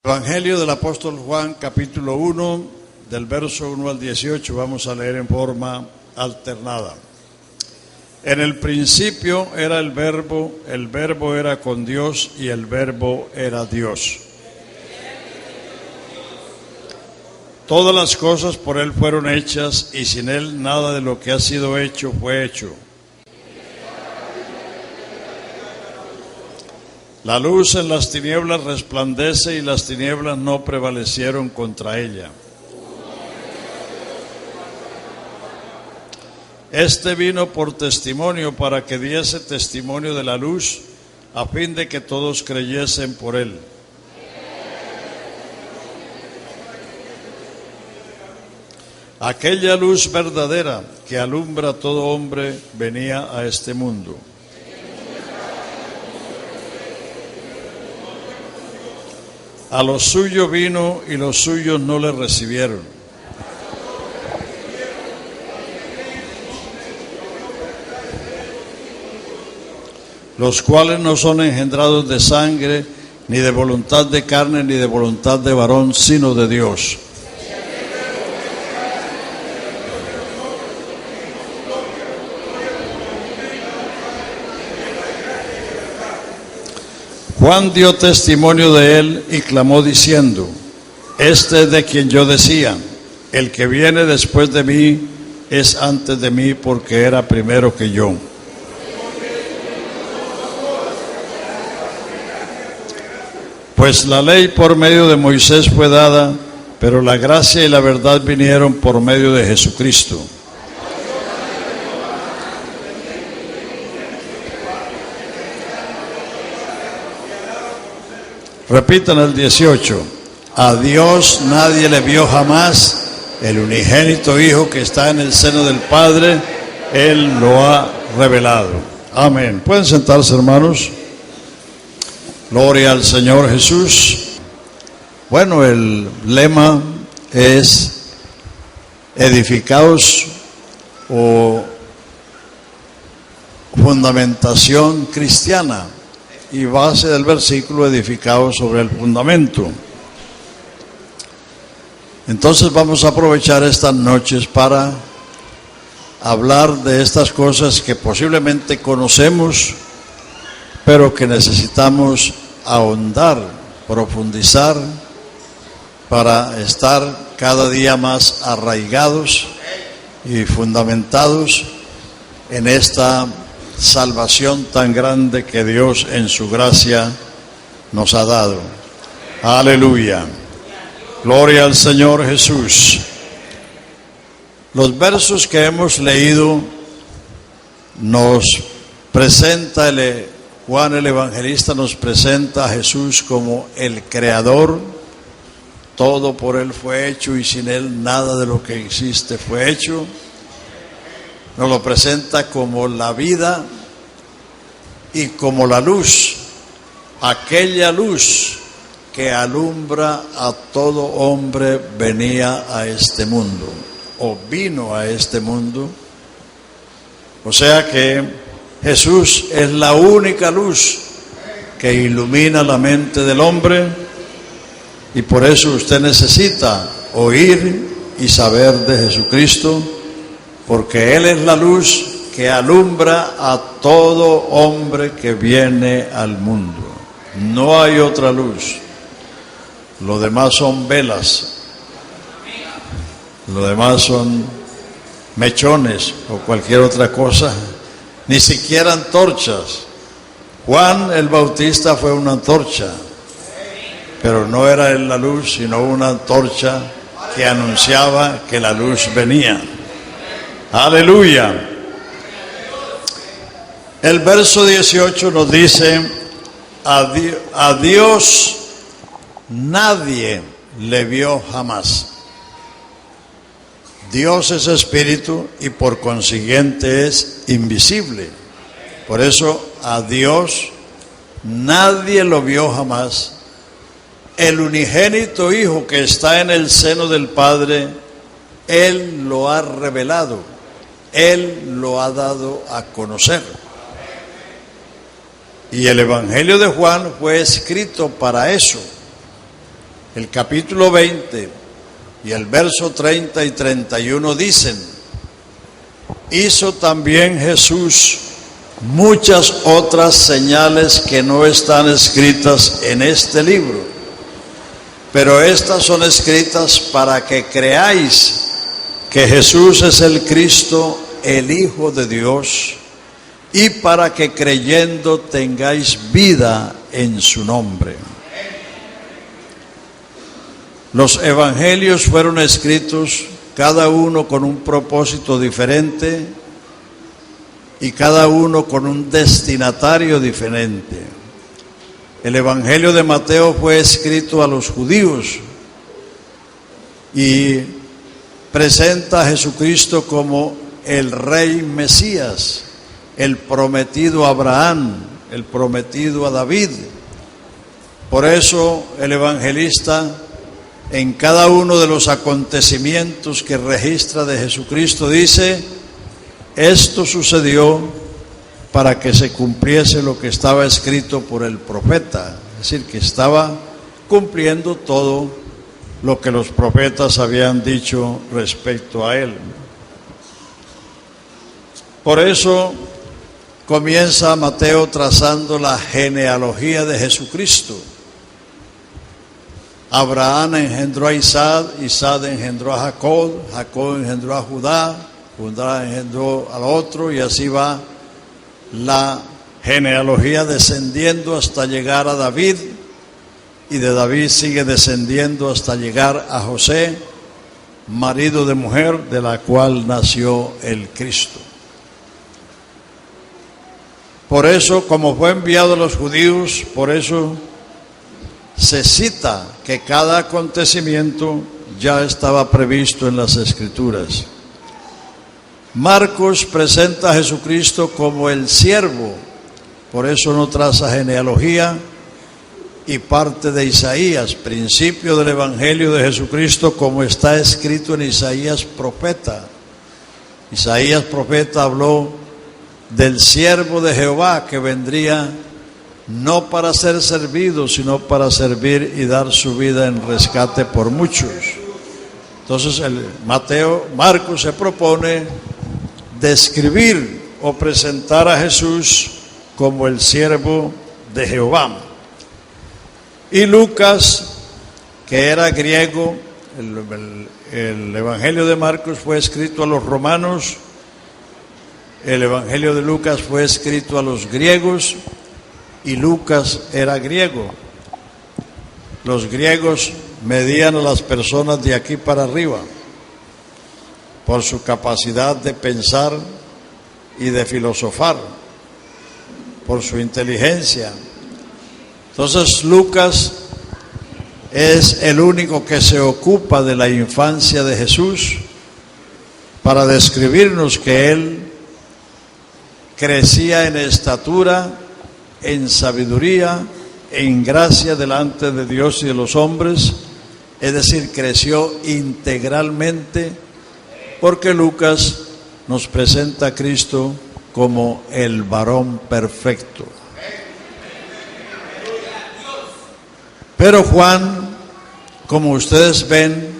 Evangelio del apóstol Juan, capítulo 1, del verso 1 al 18, vamos a leer en forma alternada. En el principio era el verbo era con Dios y el verbo era Dios. Todas las cosas por Él fueron hechas y sin Él nada de lo que ha sido hecho fue hecho. La luz en las tinieblas resplandece y las tinieblas no prevalecieron contra ella. Este vino por testimonio para que diese testimonio de la luz, a fin de que todos creyesen por él. Aquella luz verdadera que alumbra a todo hombre venía a este mundo. A los suyos vino y los suyos no le recibieron. Los cuales no son engendrados de sangre, ni de voluntad de carne, ni de voluntad de varón, sino de Dios. Juan dio testimonio de él y clamó diciendo: Este es de quien yo decía, el que viene después de mí es antes de mí, porque era primero que yo. Pues la ley por medio de Moisés fue dada, pero la gracia y la verdad vinieron por medio de Jesucristo. Repitan el 18. A Dios nadie le vio jamás, el unigénito Hijo que está en el seno del Padre, Él lo ha revelado. Amén. Pueden sentarse, hermanos. Gloria al Señor Jesús. Bueno, el lema es edificados o fundamentación cristiana. Y base del versículo edificado sobre el fundamento. Entonces vamos a aprovechar estas noches para hablar de estas cosas que posiblemente conocemos, pero que necesitamos ahondar, profundizar, para estar cada día más arraigados y fundamentados en esta salvación tan grande que Dios en su gracia nos ha dado. Aleluya. Gloria al Señor Jesús. Los versos que hemos leído nos presenta Juan el Evangelista nos presenta a Jesús como el Creador. Todo por Él fue hecho y sin Él nada de lo que existe fue hecho. Nos lo presenta como la vida y como la luz, aquella luz que alumbra a todo hombre venía a este mundo, o vino a este mundo. O sea que Jesús es la única luz que ilumina la mente del hombre, y por eso usted necesita oír y saber de Jesucristo, porque Él es la luz que alumbra a todo hombre que viene al mundo. No hay otra luz. Lo demás son velas. Lo demás son mechones o cualquier otra cosa. Ni siquiera antorchas. Juan el Bautista fue una antorcha, pero no era él la luz, sino una antorcha que anunciaba que la luz venía. Aleluya. El verso 18 nos dice: a Dios nadie le vio jamás. Dios es espíritu y por consiguiente es invisible. Por eso a Dios nadie lo vio jamás. El unigénito Hijo que está en el seno del Padre, Él lo ha revelado. Él lo ha dado a conocer. Y el Evangelio de Juan fue escrito para eso, El capítulo 20 y el verso 30 y 31 dicen: hizo también Jesús muchas otras señales que no están escritas en este libro, pero estas son escritas para que creáis que Jesús es el Cristo, el Hijo de Dios, y para que creyendo tengáis vida en su nombre. Los evangelios fueron escritos cada uno con un propósito diferente y cada uno con un destinatario diferente. El evangelio de Mateo fue escrito a los judíos y presenta a Jesucristo como el Rey Mesías, el prometido a Abraham, el prometido a David. Por eso el evangelista, en cada uno de los acontecimientos que registra de Jesucristo, dice: esto sucedió para que se cumpliese lo que estaba escrito por el profeta. Es decir, que estaba cumpliendo todo lo que los profetas habían dicho respecto a él. Por eso comienza Mateo trazando la genealogía de Jesucristo. Abraham engendró a Isaac, Isaac engendró a Jacob, Jacob engendró a Judá, Judá engendró al otro, y así va la genealogía descendiendo hasta llegar a David, y de David sigue descendiendo hasta llegar a José, marido de mujer de la cual nació el Cristo. Por eso, como fue enviado a los judíos, por eso se cita que cada acontecimiento ya estaba previsto en las Escrituras. Marcos presenta a Jesucristo como el siervo, por eso no traza genealogía, y parte de Isaías, principio del Evangelio de Jesucristo, como está escrito en Isaías profeta. Isaías profeta habló del siervo de Jehová que vendría no para ser servido, sino para servir y dar su vida en rescate por muchos. Entonces Marcos se propone describir o presentar a Jesús como el siervo de Jehová. Y Lucas, que era griego, el Evangelio de Marcos fue escrito a los romanos, el Evangelio de Lucas fue escrito a los griegos, y Lucas era griego. Los griegos medían a las personas de aquí para arriba por su capacidad de pensar y de filosofar, por su inteligencia. Entonces Lucas es el único que se ocupa de la infancia de Jesús para describirnos que él crecía en estatura, en sabiduría, en gracia delante de Dios y de los hombres, es decir, creció integralmente, porque Lucas nos presenta a Cristo como el varón perfecto. Pero Juan, como ustedes ven,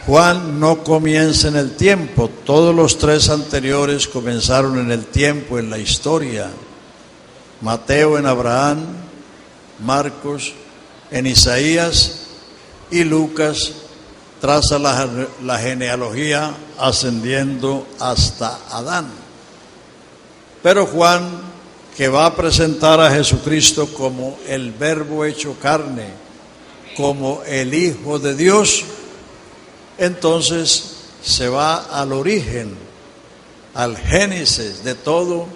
Juan no comienza en el tiempo. Todos los tres anteriores comenzaron en el tiempo, en la historia. Mateo en Abraham, Marcos en Isaías, y Lucas traza la genealogía ascendiendo hasta Adán. Pero Juan, que va a presentar a Jesucristo como el Verbo hecho carne, como el Hijo de Dios, entonces se va al origen, al génesis de todo,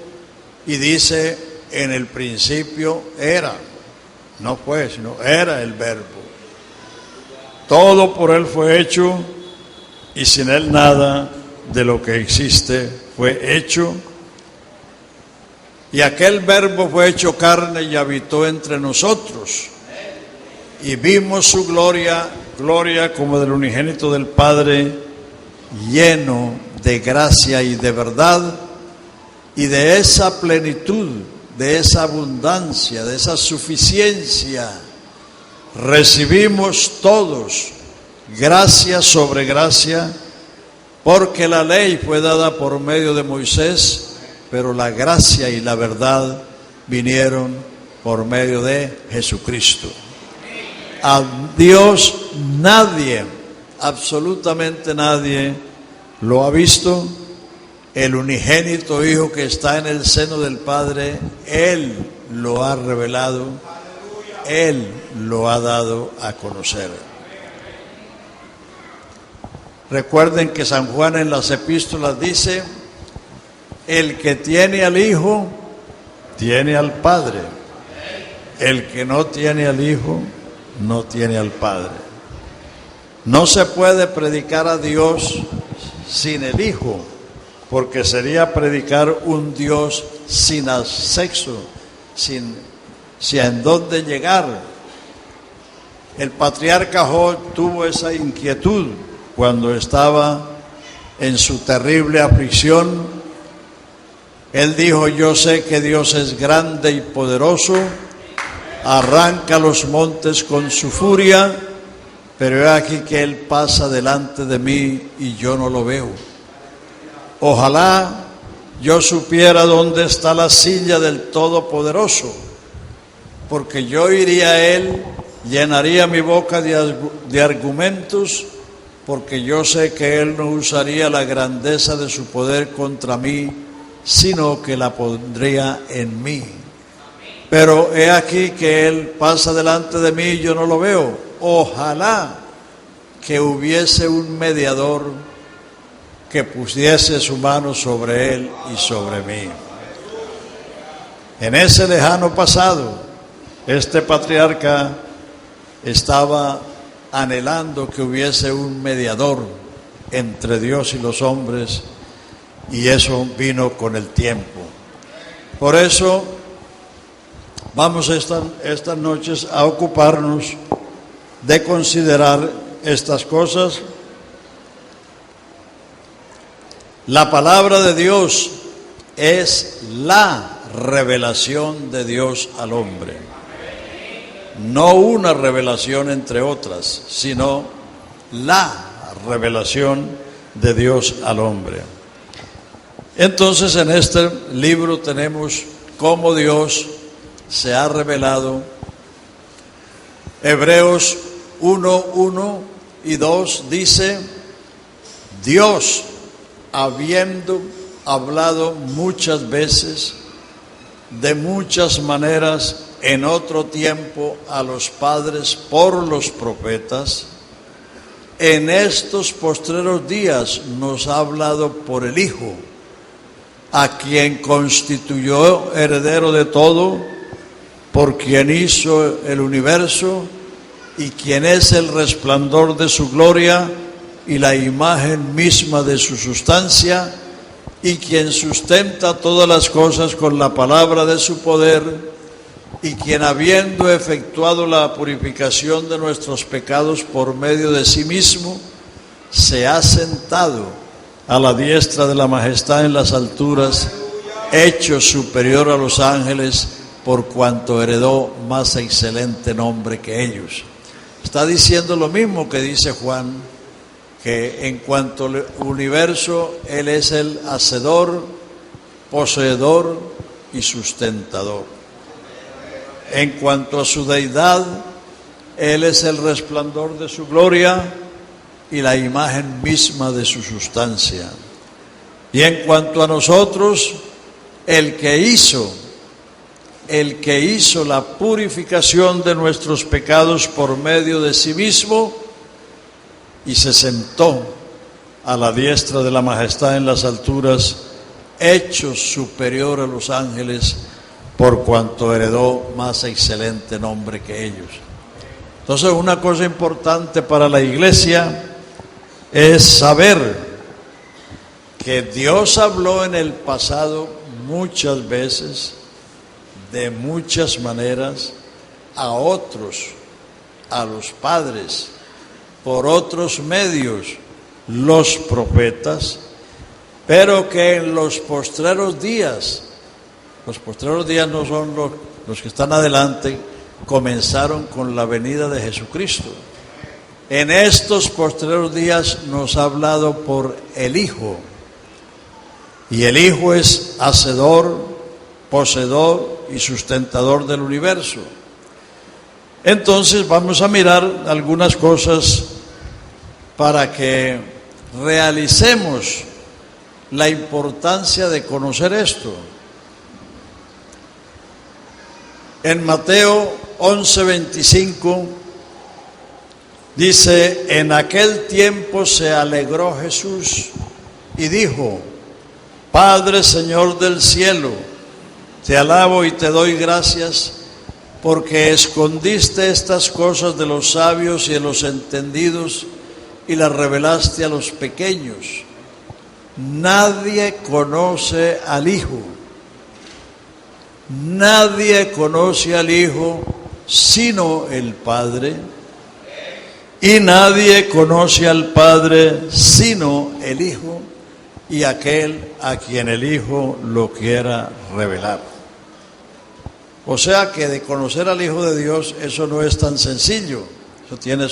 y dice: en el principio era, no fue, sino era el Verbo. Todo por él fue hecho, y sin él nada de lo que existe fue hecho. Y aquel Verbo fue hecho carne y habitó entre nosotros. Y vimos su gloria, gloria como del unigénito del Padre, lleno de gracia y de verdad. Y de esa plenitud, de esa abundancia, de esa suficiencia, recibimos todos gracia sobre gracia, porque la ley fue dada por medio de Moisés, pero la gracia y la verdad vinieron por medio de Jesucristo. A Dios nadie, absolutamente nadie, lo ha visto. El unigénito Hijo que está en el seno del Padre, Él lo ha revelado, Él lo ha dado a conocer. Recuerden que San Juan en las epístolas dice: el que tiene al Hijo, tiene al Padre. El que no tiene al Hijo, no tiene al Padre. No se puede predicar a Dios sin el Hijo, porque sería predicar un Dios sin sexo, sin en dónde llegar. El patriarca Job tuvo esa inquietud cuando estaba en su terrible aflicción. Él dijo: yo sé que Dios es grande y poderoso, arranca los montes con su furia, pero he aquí que Él pasa delante de mí y yo no lo veo. Ojalá yo supiera dónde está la silla del Todopoderoso, porque yo iría a Él, llenaría mi boca de argumentos, porque yo sé que Él no usaría la grandeza de su poder contra mí, sino que la pondría en mí. Pero he aquí que Él pasa delante de mí y yo no lo veo. Ojalá que hubiese un mediador que pusiese su mano sobre Él y sobre mí. En ese lejano pasado, este patriarca estaba anhelando que hubiese un mediador entre Dios y los hombres, y eso vino con el tiempo. Por eso vamos estas noches a ocuparnos de considerar estas cosas. La palabra de Dios es la revelación de Dios al hombre. No una revelación entre otras, sino la revelación de Dios al hombre. Entonces, en este libro tenemos cómo Dios se ha revelado. Hebreos 1:1 y 2 dice: Dios, habiendo hablado muchas veces, de muchas maneras, en otro tiempo a los padres por los profetas, en estos postreros días nos ha hablado por el Hijo, a quien constituyó heredero de todo, por quien hizo el universo, y quien es el resplandor de su gloria y la imagen misma de su sustancia, y quien sustenta todas las cosas con la palabra de su poder, y quien, habiendo efectuado la purificación de nuestros pecados por medio de sí mismo, se ha sentado a la diestra de la majestad en las alturas, hecho superior a los ángeles, por cuanto heredó más excelente nombre que ellos. Está diciendo lo mismo que dice Juan, que en cuanto al universo, Él es el hacedor, poseedor y sustentador. En cuanto a su deidad, Él es el resplandor de su gloria y la imagen misma de su sustancia. Y en cuanto a nosotros, el que hizo la purificación de nuestros pecados por medio de sí mismo, y se sentó a la diestra de la majestad en las alturas, hecho superior a los ángeles, por cuanto heredó más excelente nombre que ellos. Entonces, una cosa importante para la iglesia es saber que Dios habló en el pasado muchas veces, de muchas maneras, a otros, a los padres, por otros medios, los profetas, pero que en los postreros días no son los que están adelante, comenzaron con la venida de Jesucristo. En estos postreros días nos ha hablado por el Hijo. Y el Hijo es hacedor, poseedor y sustentador del universo. Entonces vamos a mirar algunas cosas para que realicemos la importancia de conocer esto. En Mateo 11:25 dice: en aquel tiempo se alegró Jesús y dijo: Padre, Señor del cielo, te alabo y te doy gracias porque escondiste estas cosas de los sabios y de los entendidos y las revelaste a los pequeños. Nadie conoce al Hijo. Nadie conoce al Hijo sino el Padre, y nadie conoce al Padre sino el Hijo y aquel a quien el Hijo lo quiera revelar. O sea que de conocer al Hijo de Dios, eso no es tan sencillo. Eso tiene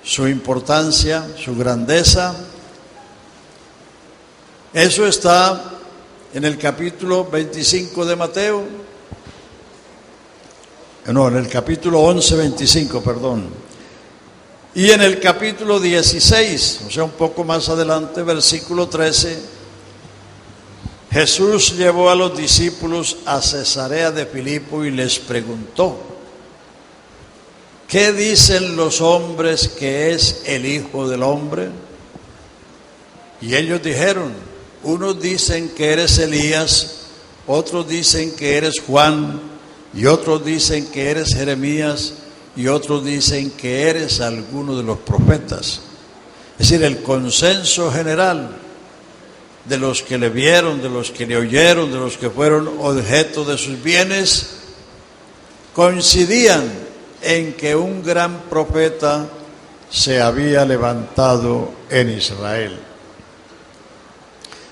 su importancia, su grandeza. Eso está en el capítulo 25 de Mateo. No, en el capítulo 11:25, perdón. Y en el capítulo 16, o sea, un poco más adelante, versículo 13, Jesús llevó a los discípulos a Cesarea de Filipo y les preguntó: ¿qué dicen los hombres que es el Hijo del Hombre? Y ellos dijeron: unos dicen que eres Elías, otros dicen que eres Juan, y otros dicen que eres Jeremías, y otros dicen que eres alguno de los profetas. Es decir, el consenso general de los que le vieron, de los que le oyeron, de los que fueron objeto de sus bienes, coincidían en que un gran profeta se había levantado en Israel.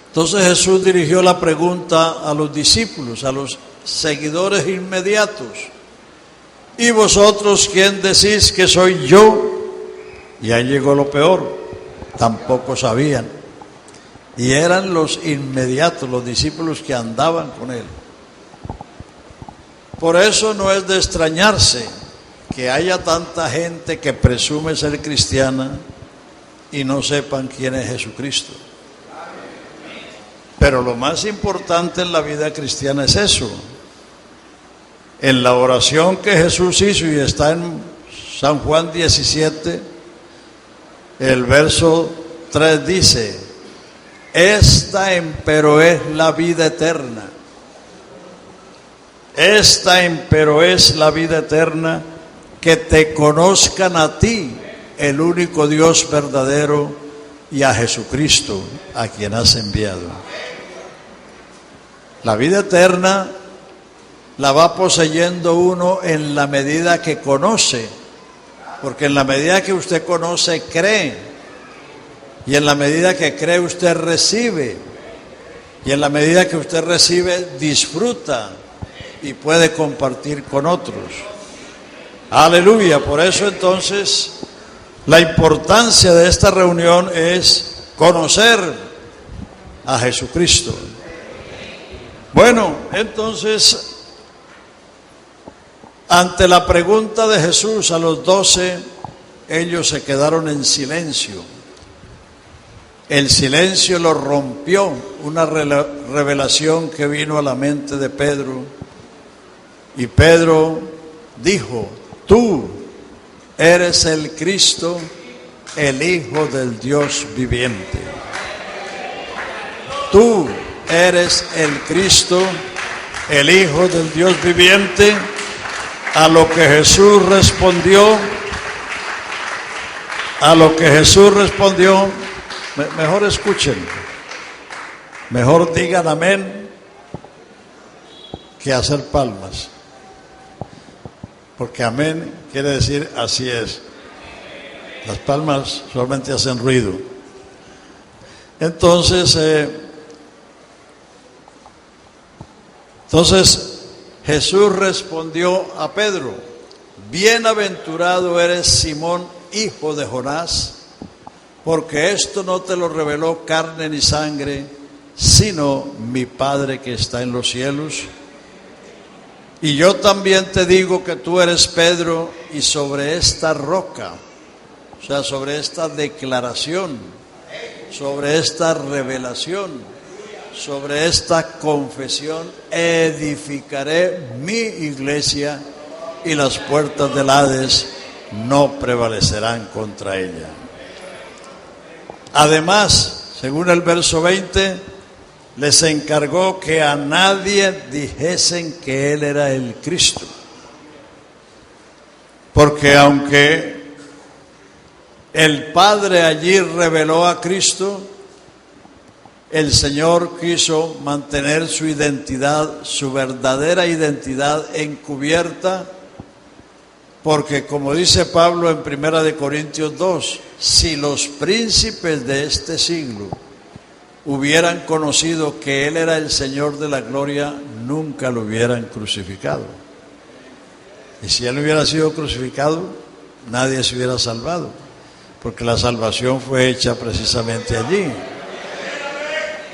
Entonces Jesús dirigió la pregunta a los discípulos, a los seguidores inmediatos: ¿y vosotros quién decís que soy yo? Y ahí llegó lo peor: tampoco sabían. Y eran los inmediatos, los discípulos que andaban con él. Por eso no es de extrañarse que haya tanta gente que presume ser cristiana y no sepan quién es Jesucristo. Pero lo más importante en la vida cristiana es eso. En la oración que Jesús hizo, y está en San Juan 17, el verso 3 dice: esta empero es la vida eterna. Esta empero es la vida eterna, que te conozcan a ti, el único Dios verdadero, y a Jesucristo, a quien has enviado. La vida eterna la va poseyendo uno en la medida que conoce, porque en la medida que usted conoce, cree. Y en la medida que cree, usted recibe. Y en la medida que usted recibe, disfruta y puede compartir con otros. Aleluya. Por eso entonces la importancia de esta reunión es conocer a Jesucristo. Bueno, entonces, ante la pregunta de Jesús a los 12, ellos se quedaron en silencio. El silencio lo rompió una revelación que vino a la mente de Pedro. Y Pedro dijo: tú eres el Cristo, el Hijo del Dios viviente. Tú eres el Cristo, el Hijo del Dios viviente. A lo que Jesús respondió, mejor escuchen, mejor digan amén que hacer palmas, porque amén quiere decir así es. Las palmas solamente hacen ruido. Entonces Jesús respondió a Pedro: bienaventurado eres, Simón, hijo de Jonás, porque esto no te lo reveló carne ni sangre, sino mi Padre que está en los cielos. Y yo también te digo que tú eres Pedro, y sobre esta roca, o sea, sobre esta declaración, sobre esta revelación, sobre esta confesión, edificaré mi iglesia, y las puertas del Hades no prevalecerán contra ella. Además, según el verso 20, les encargó que a nadie dijesen que Él era el Cristo. Porque aunque el Padre allí reveló a Cristo, el Señor quiso mantener su identidad, su verdadera identidad encubierta, porque como dice Pablo en 1 Corintios 2, si los príncipes de este siglo hubieran conocido que Él era el Señor de la gloria, nunca lo hubieran crucificado. Y si Él hubiera sido crucificado, nadie se hubiera salvado, porque la salvación fue hecha precisamente allí.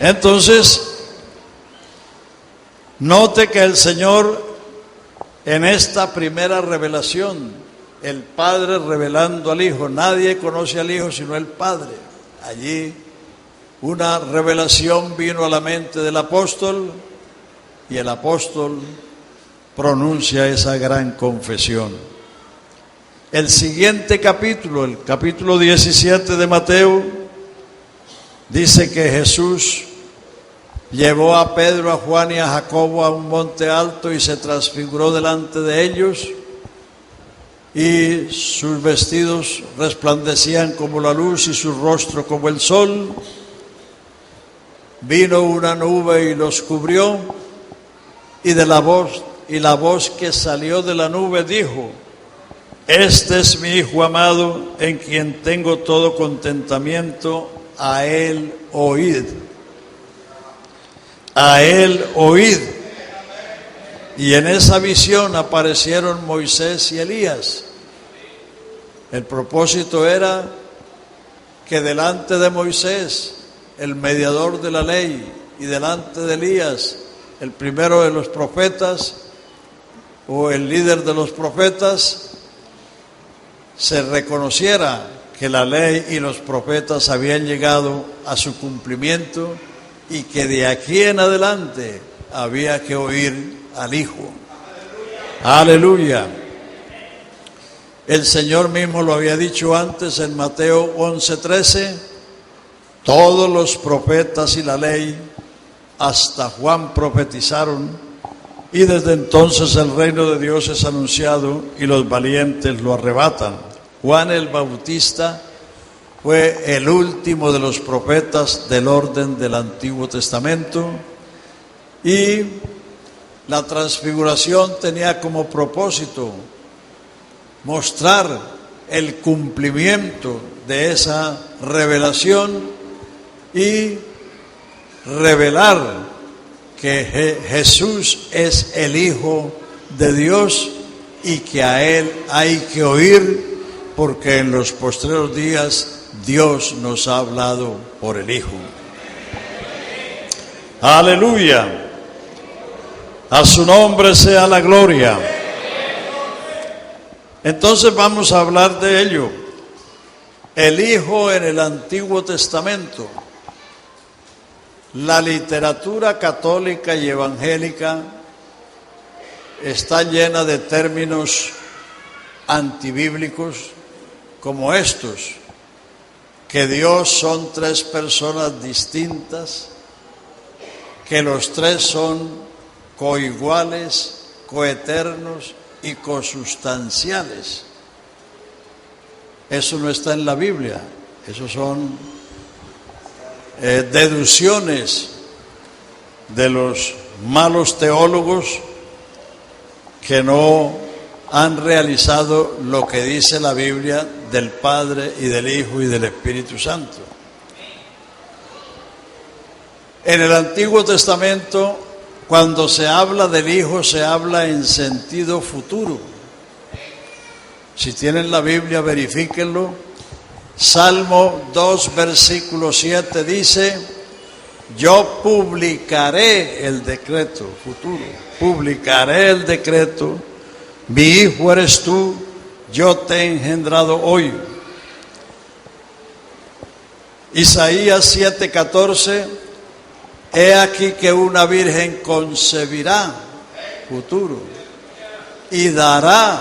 Entonces, note que el Señor, en esta primera revelación, el Padre revelando al Hijo, nadie conoce al Hijo sino el Padre. Allí una revelación vino a la mente del apóstol, y el apóstol pronuncia esa gran confesión. El siguiente capítulo, el capítulo 17 de Mateo, dice que Jesús llevó a Pedro, a Juan y a Jacobo a un monte alto y se transfiguró delante de ellos, y sus vestidos resplandecían como la luz y su rostro como el sol. Vino una nube y los cubrió, y la voz que salió de la nube dijo: este es mi Hijo amado, en quien tengo todo contentamiento, a Él oíd. A Él oíd. Y en esa visión aparecieron Moisés y Elías. El propósito era que delante de Moisés, el mediador de la ley, y delante de Elías, el primero de los profetas, o el líder de los profetas, se reconociera que la ley y los profetas habían llegado a su cumplimiento, y que de aquí en adelante había que oír al Hijo. Aleluya. El Señor mismo lo había dicho antes en Mateo 11:13: todos los profetas y la ley hasta Juan profetizaron, y desde entonces el reino de Dios es anunciado y los valientes lo arrebatan. Juan el Bautista fue el último de los profetas del orden del Antiguo Testamento, y la transfiguración tenía como propósito mostrar el cumplimiento de esa revelación y revelar que Jesús es el Hijo de Dios y que a Él hay que oír, porque en los postreros días Dios nos ha hablado por el Hijo. Aleluya. A su nombre sea la gloria. Entonces vamos a hablar de ello. El Hijo en el Antiguo Testamento. La literatura católica y evangélica está llena de términos antibíblicos como estos: que Dios son tres personas distintas, que los tres son coiguales, coeternos y cosustanciales. Eso no está en la Biblia, eso son deducciones de los malos teólogos que no han realizado lo que dice la Biblia del Padre y del Hijo y del Espíritu Santo. En el Antiguo Testamento Cuando se habla del Hijo, se habla en sentido futuro. Si tienen la Biblia, verifíquenlo. Salmo 2, versículo 7 dice: yo publicaré el decreto, futuro, publicaré el decreto, mi hijo eres tú, yo te he engendrado hoy. Isaías 7:14: he aquí que una virgen concebirá, futuro, y dará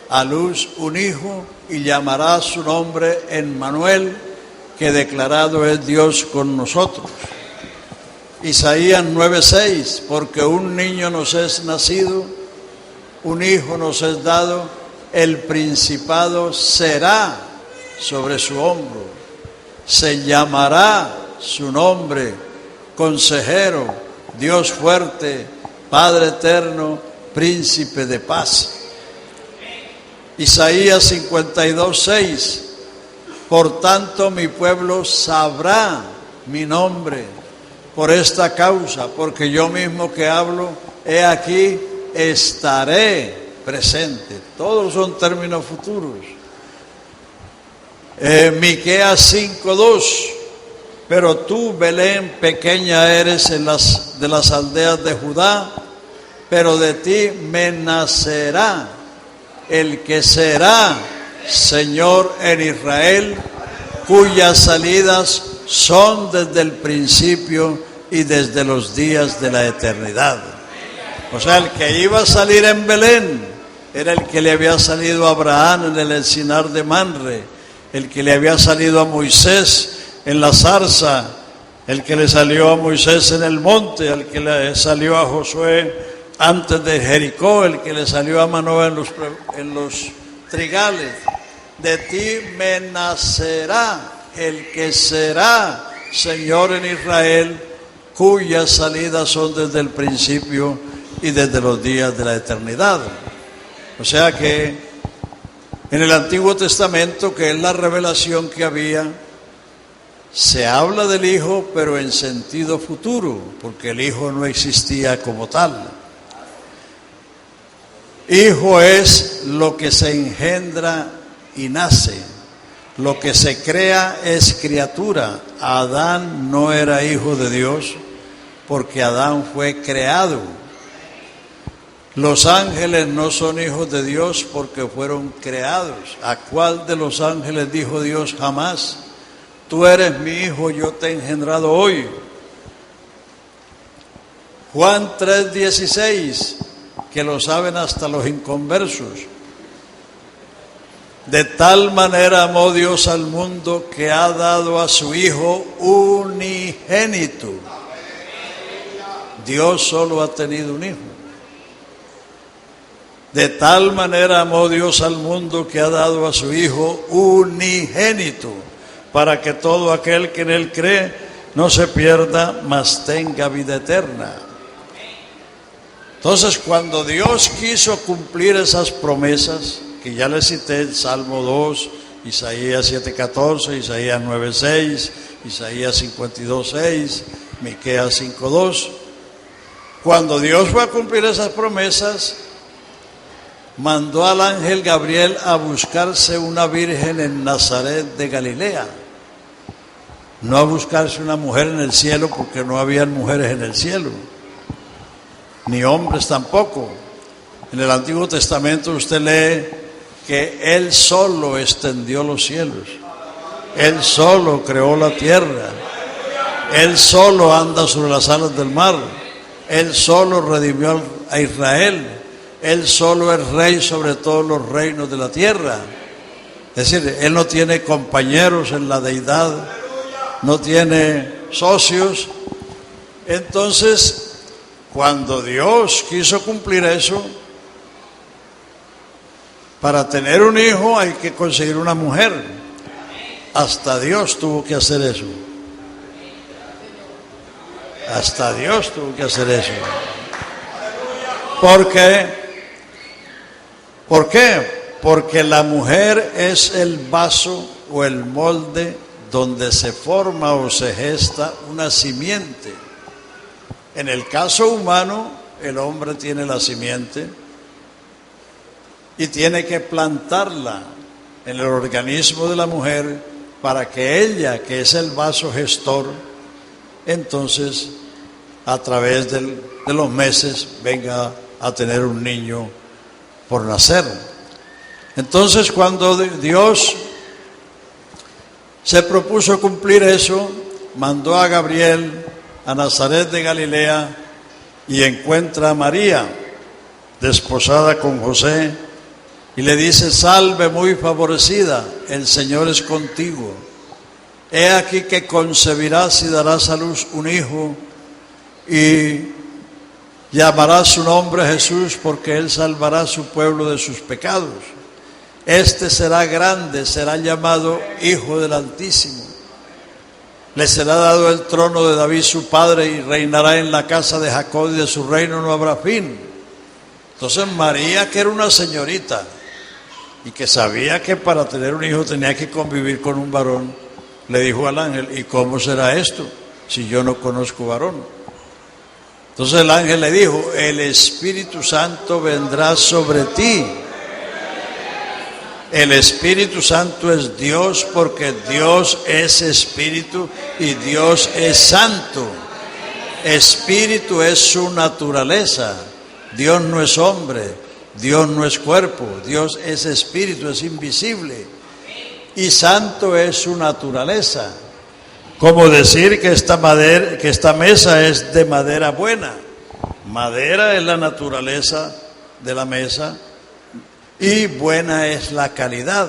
a luz un hijo y llamará su nombre Emmanuel, que declarado es Dios con nosotros. Isaías 9:6: porque un niño nos es nacido, un hijo nos es dado, el principado será sobre su hombro, se llamará su nombre Consejero, Dios fuerte, Padre eterno, Príncipe de paz. Isaías 52:6: por tanto mi pueblo sabrá mi nombre por esta causa, porque yo mismo que hablo, he aquí, estaré presente. Todos son términos futuros. Miqueas 5:2: pero tú, Belén, pequeña eres de las aldeas de Judá, pero de ti me nacerá el que será Señor en Israel, cuyas salidas son desde el principio y desde los días de la eternidad. O sea, el que iba a salir en Belén era el que le había salido a Abraham en el encinar de Manre, el que le había salido a Moisés en la zarza, el que le salió a Moisés en el monte, el que le salió a Josué antes de Jericó, el que le salió a Manoah en los trigales. De ti me nacerá el que será Señor en Israel, cuyas salidas son desde el principio y desde los días de la eternidad. O sea que en el Antiguo Testamento, que es la revelación que había, se habla del Hijo, pero en sentido futuro, porque el Hijo no existía como tal. Hijo es lo que se engendra y nace. Lo que se crea es criatura. Adán no era hijo de Dios, porque Adán fue creado. Los ángeles no son hijos de Dios, porque fueron creados. ¿A cuál de los ángeles dijo Dios jamás: tú eres mi hijo, yo te he engendrado hoy? Juan 3:16, que lo saben hasta los inconversos: de tal manera amó Dios al mundo que ha dado a su Hijo unigénito. Dios solo ha tenido un hijo. De tal manera amó Dios al mundo que ha dado a su Hijo unigénito, para que todo aquel que en Él cree no se pierda, mas tenga vida eterna. Entonces, cuando Dios quiso cumplir esas promesas, que ya les cité, el Salmo 2, Isaías 7:14, Isaías 9:6, Isaías 52:6, Miqueas 5:2, cuando Dios fue a cumplir esas promesas, mandó al ángel Gabriel a buscarse una virgen en Nazaret de Galilea. No a buscarse una mujer en el cielo, porque no habían mujeres en el cielo, ni hombres tampoco. En el Antiguo Testamento usted lee que Él solo extendió los cielos, Él solo creó la tierra, Él solo anda sobre las alas del mar, Él solo redimió a Israel, Él solo es rey sobre todos los reinos de la tierra. Es decir, Él no tiene compañeros en la deidad, no tiene socios. Entonces, cuando Dios quiso cumplir eso, para tener un hijo hay que conseguir una mujer. Hasta Dios tuvo que hacer eso. Hasta Dios tuvo que hacer eso. ¿Por qué? ¿Por qué? Porque la mujer es el vaso o el molde donde se forma o se gesta una simiente. En el caso humano, el hombre tiene la simiente y tiene que plantarla en el organismo de la mujer para que ella, que es el vaso gestor, entonces a través de los meses venga a tener un niño por nacer. Entonces, cuando Dios se propuso cumplir eso, mandó a Gabriel a Nazaret de Galilea y encuentra a María desposada con José y le dice: salve muy favorecida, el Señor es contigo. He aquí que concebirás y darás a luz un hijo y llamarás su nombre Jesús, porque él salvará a su pueblo de sus pecados. Este será grande, será llamado Hijo del Altísimo. Le será dado el trono de David su padre y reinará en la casa de Jacob y de su reino no habrá fin. Entonces María, que era una señorita y que sabía que para tener un hijo tenía que convivir con un varón, le dijo al ángel: ¿y cómo será esto si yo no conozco varón? Entonces el ángel le dijo: el Espíritu Santo vendrá sobre ti. El Espíritu Santo es Dios, porque Dios es Espíritu y Dios es Santo. Espíritu es su naturaleza. Dios no es hombre, Dios no es cuerpo, Dios es Espíritu, es invisible. Y Santo es su naturaleza. Como decir que esta mesa es de madera buena. Madera es la naturaleza de la mesa y buena es la calidad.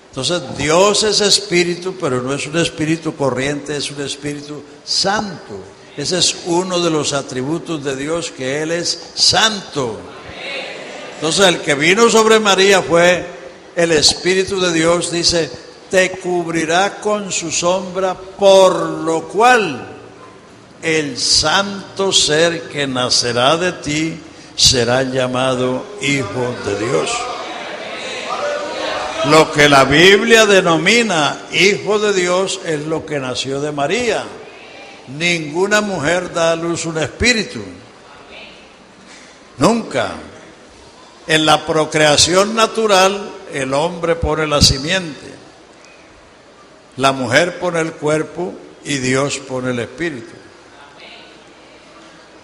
Entonces Dios es espíritu, pero no es un espíritu corriente, es un espíritu santo. Ese es uno de los atributos de Dios, que Él es santo. Entonces el que vino sobre María fue el Espíritu de Dios. Dice: te cubrirá con su sombra, por lo cual el santo ser que nacerá de ti será llamado Hijo de Dios. Lo que la Biblia denomina Hijo de Dios es lo que nació de María. Ninguna mujer da a luz un espíritu. Nunca. En la procreación natural, el hombre pone la simiente, la mujer pone el cuerpo y Dios pone el espíritu.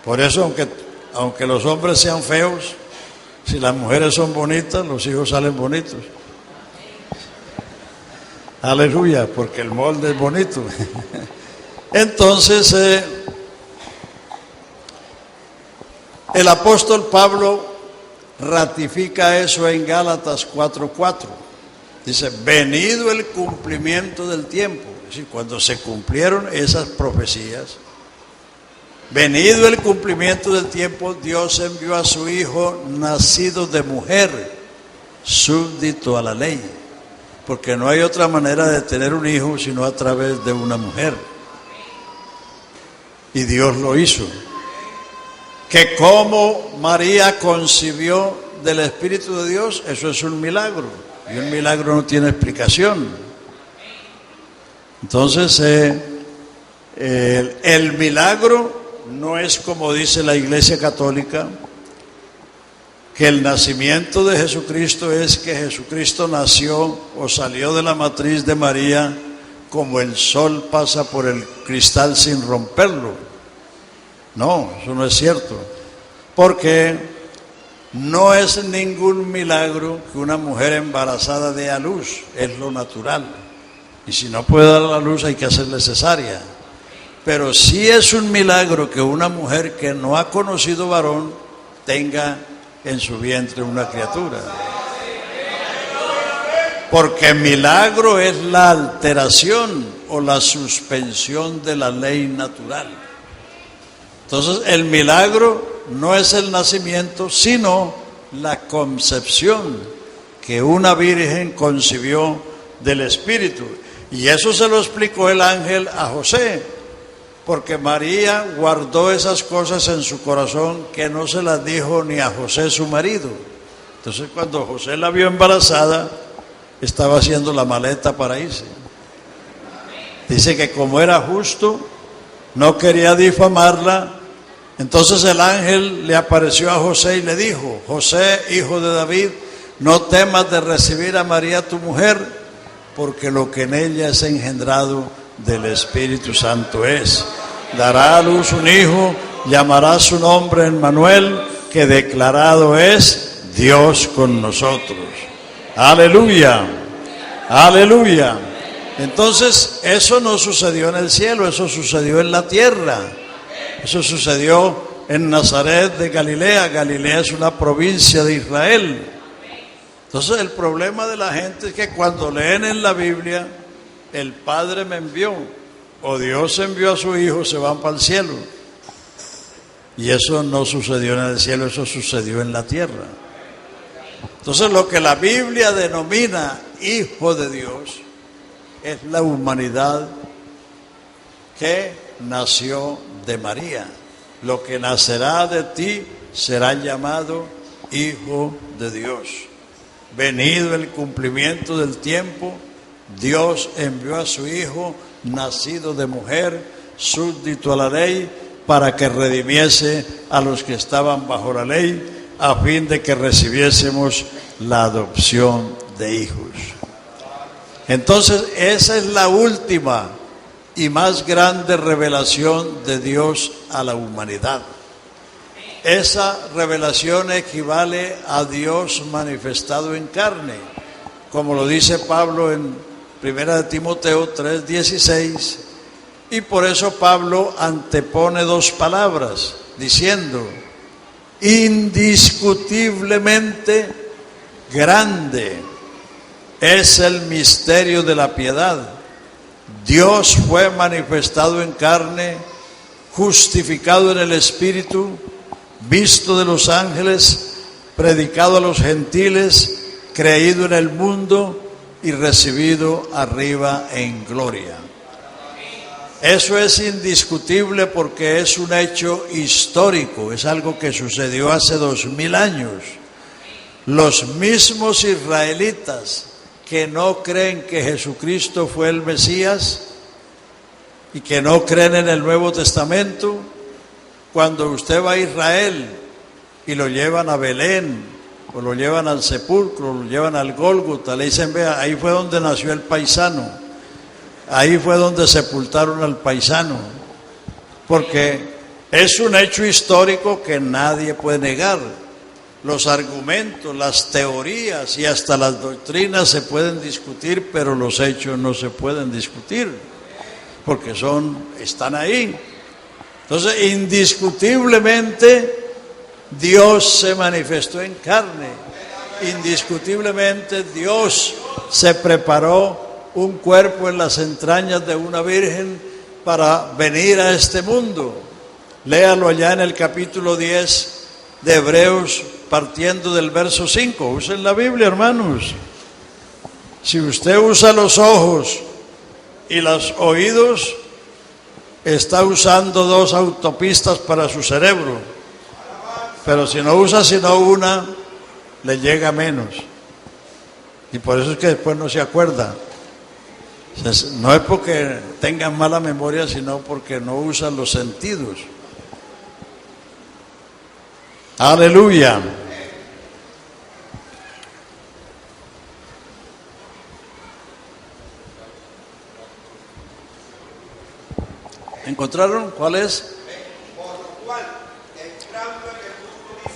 Por eso, aunque los hombres sean feos, si las mujeres son bonitas, los hijos salen bonitos. Aleluya, porque el molde es bonito. Entonces, el apóstol Pablo ratifica eso en Gálatas 4:4. Dice: venido el cumplimiento del tiempo. Es decir, cuando se cumplieron esas profecías, venido el cumplimiento del tiempo, Dios envió a su Hijo, nacido de mujer, súbdito a la ley. Porque no hay otra manera de tener un hijo sino a través de una mujer. Y Dios lo hizo. Que como María concibió del Espíritu de Dios, eso es un milagro. Y un milagro no tiene explicación. Entonces, el milagro no es como dice la Iglesia Católica, que el nacimiento de Jesucristo es que Jesucristo nació o salió de la matriz de María como el sol pasa por el cristal sin romperlo. No, eso no es cierto. Porque no es ningún milagro que una mujer embarazada dé a luz, es lo natural. Y si no puede dar a luz hay que hacerle cesárea. Pero sí es un milagro que una mujer que no ha conocido varón tenga en su vientre una criatura. Porque milagro es la alteración o la suspensión de la ley natural. Entonces el milagro no es el nacimiento, sino la concepción que una virgen concibió del Espíritu. Y eso se lo explicó el ángel a José, porque María guardó esas cosas en su corazón que no se las dijo ni a José su marido. Entonces cuando José la vio embarazada, estaba haciendo la maleta para irse. Dice que como era justo, no quería difamarla Entonces el ángel le apareció a José y le dijo: José, hijo de David, no temas de recibir a María tu mujer, porque lo que en ella es engendrado del Espíritu Santo es. Dará a luz un hijo, llamará su nombre Emmanuel, que declarado es Dios con nosotros. Aleluya, aleluya. Entonces eso no sucedió en el cielo, eso sucedió en la tierra. Eso sucedió en Nazaret de Galilea. Galilea es una provincia de Israel. Entonces el problema de la gente es que cuando leen en la Biblia, el Padre me envió, o Dios envió a su Hijo, se van para el cielo. Y eso no sucedió en el cielo, eso sucedió en la tierra. Entonces lo que la Biblia denomina Hijo de Dios es la humanidad que nació de María. Lo que nacerá de ti será llamado Hijo de Dios. Venido el cumplimiento del tiempo, Dios envió a su Hijo, nacido de mujer, súbdito a la ley, para que redimiese a los que estaban bajo la ley, a fin de que recibiésemos la adopción de hijos. Entonces, esa es la última y más grande revelación de Dios a la humanidad. Esa revelación equivale a Dios manifestado en carne, como lo dice Pablo en 1 Timoteo 3:16, y por eso Pablo antepone dos palabras, diciendo: indiscutiblemente grande es el misterio de la piedad. Dios fue manifestado en carne, justificado en el Espíritu, visto de los ángeles, predicado a los gentiles, creído en el mundo y recibido arriba en gloria. Eso es indiscutible porque es un hecho histórico, es algo que sucedió hace 2000 años. Los mismos israelitas que no creen que Jesucristo fue el Mesías y que no creen en el Nuevo Testamento, cuando usted va a Israel y lo llevan a Belén, o lo llevan al sepulcro, lo llevan al Gólgota, le dicen: vea, ahí fue donde nació el paisano, ahí fue donde sepultaron al paisano, porque es un hecho histórico que nadie puede negar. Los argumentos, las teorías y hasta las doctrinas se pueden discutir, pero los hechos no se pueden discutir, porque están ahí. Entonces, indiscutiblemente, Dios se manifestó en carne. Indiscutiblemente, Dios se preparó un cuerpo en las entrañas de una virgen para venir a este mundo. Léalo allá en el capítulo 10 de Hebreos, partiendo del verso 5. Usen la Biblia, hermanos. Si usted usa los ojos y los oídos, está usando dos autopistas para su cerebro. Pero si no usa sino una, le llega menos. Y por eso es que después no se acuerda. No es porque tengan mala memoria, sino porque no usan los sentidos. Aleluya. ¿Encontraron cuál es? Por lo cual, entrando en el mundo dice: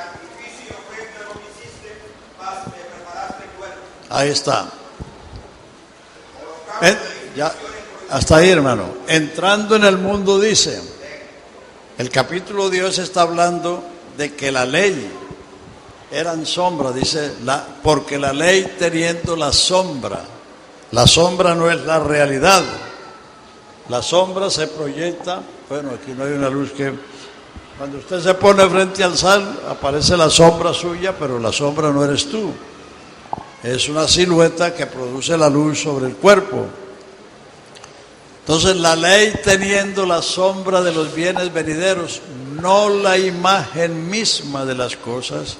sacrificio ofrenda no me hiciste, mas me preparaste el cuerpo. Ahí está. Ya, hasta ahí, hermano. Entrando en el mundo dice. El capítulo Dios está hablando de que la ley eran sombra, dice, porque la ley teniendo la sombra no es la realidad. La sombra se proyecta, bueno, aquí no hay una luz que... Cuando usted se pone frente al sol, aparece la sombra suya, pero la sombra no eres tú. Es una silueta que produce la luz sobre el cuerpo. Entonces, la ley teniendo la sombra de los bienes venideros, no la imagen misma de las cosas,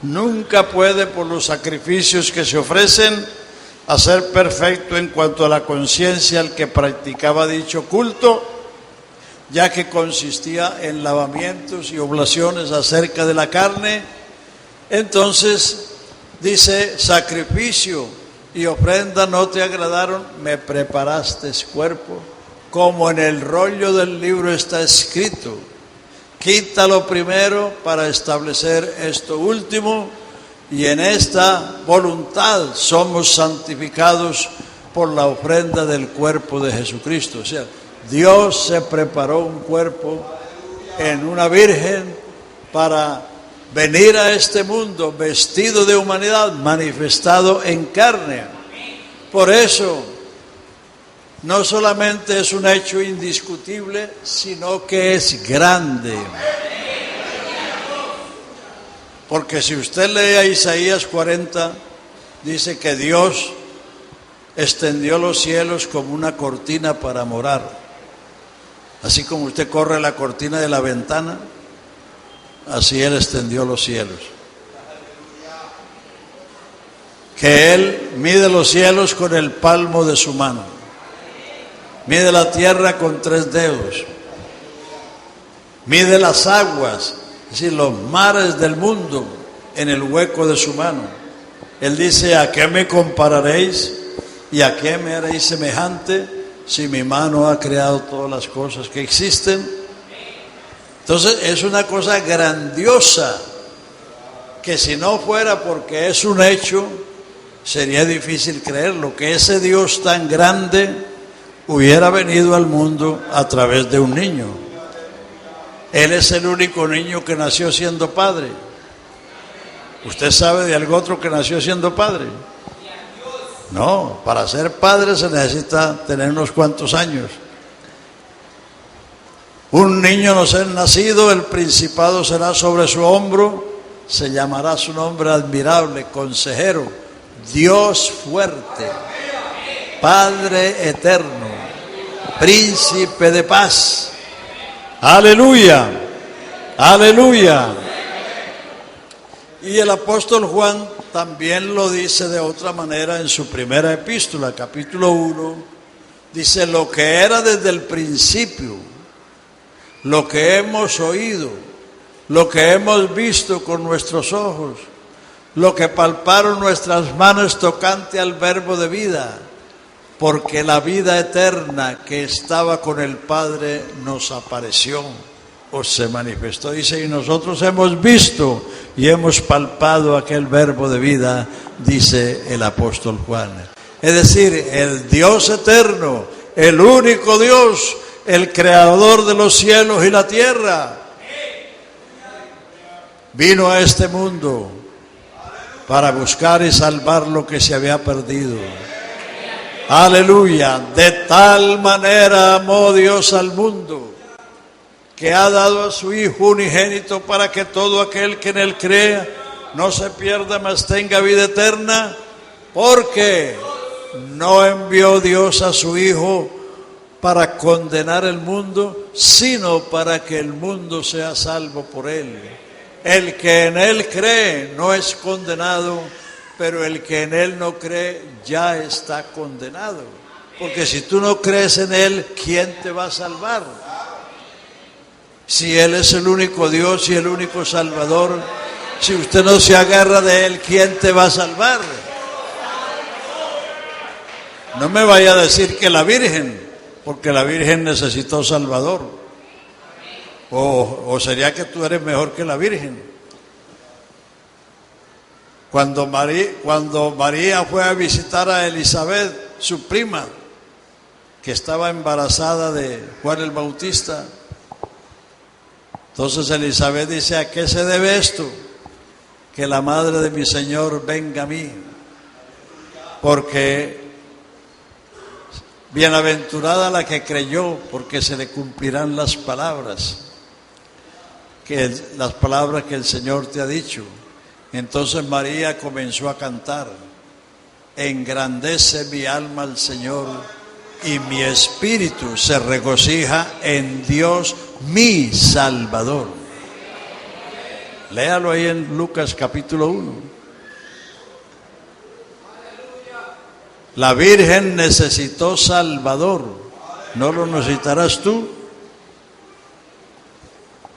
nunca puede, por los sacrificios que se ofrecen, hacer perfecto en cuanto a la conciencia al que practicaba dicho culto, ya que consistía en lavamientos y oblaciones acerca de la carne. Entonces dice: sacrificio y ofrenda no te agradaron, me preparaste cuerpo. Como en el rollo del libro está escrito: quita lo primero para establecer esto último, y en esta voluntad somos santificados por la ofrenda del cuerpo de Jesucristo. O sea, Dios se preparó un cuerpo en una virgen para venir a este mundo vestido de humanidad, manifestado en carne. Por eso, no solamente es un hecho indiscutible, sino que es grande. Porque si usted lee a Isaías 40, dice que Dios extendió los cielos como una cortina para morar. Así como usted corre la cortina de la ventana, así Él extendió los cielos. Que Él mide los cielos con el palmo de su mano. Mide la tierra con 3 dedos. Mide las aguas, es decir, los mares del mundo, en el hueco de su mano. Él dice: ¿a qué me compararéis? ¿Y a qué me haréis semejante si mi mano ha creado todas las cosas que existen? Entonces es una cosa grandiosa, que si no fuera porque es un hecho, sería difícil creerlo, que ese Dios tan grande hubiera venido al mundo a través de un niño. Él es el único niño que nació siendo padre. ¿Usted sabe de algún otro que nació siendo padre? No, para ser padre se necesita tener unos cuantos años. Un niño no ser nacido, el principado será sobre su hombro, se llamará su nombre admirable, consejero, Dios fuerte, Padre eterno, príncipe de paz. Aleluya, aleluya. Y el apóstol Juan también lo dice de otra manera en su primera epístola, capítulo 1, dice: lo que era desde el principio, lo que hemos oído, lo que hemos visto con nuestros ojos, lo que palparon nuestras manos tocante al verbo de vida, porque la vida eterna que estaba con el Padre nos apareció o se manifestó. Dice: y nosotros hemos visto y hemos palpado aquel verbo de vida, dice el apóstol Juan. Es decir, el Dios eterno, el único Dios, el creador de los cielos y la tierra, vino a este mundo para buscar y salvar lo que se había perdido. Aleluya. De tal manera amó Dios al mundo, que ha dado a su Hijo unigénito, para que todo aquel que en Él crea no se pierda, mas tenga vida eterna. Porque no envió Dios a su Hijo para condenar el mundo, sino para que el mundo sea salvo por Él. El que en Él cree no es condenado, pero el que en Él no cree ya está condenado. Porque si tú no crees en Él, ¿quién te va a salvar? Si Él es el único Dios y el único Salvador, si usted no se agarra de Él, ¿quién te va a salvar? No me vaya a decir que la Virgen, porque la Virgen necesitó Salvador. O sería que tú eres mejor que la Virgen. Cuando María fue a visitar a Elizabeth, su prima, que estaba embarazada de Juan el Bautista, entonces Elizabeth dice: ¿a qué se debe esto? Que la madre de mi Señor venga a mí. Porque bienaventurada la que creyó, porque se le cumplirán las palabras que el Señor te ha dicho. Entonces María comenzó a cantar: engrandece mi alma al Señor, y mi espíritu se regocija en Dios mi Salvador. Léalo ahí en Lucas capítulo 1. La Virgen necesitó Salvador. ¿No lo necesitarás tú?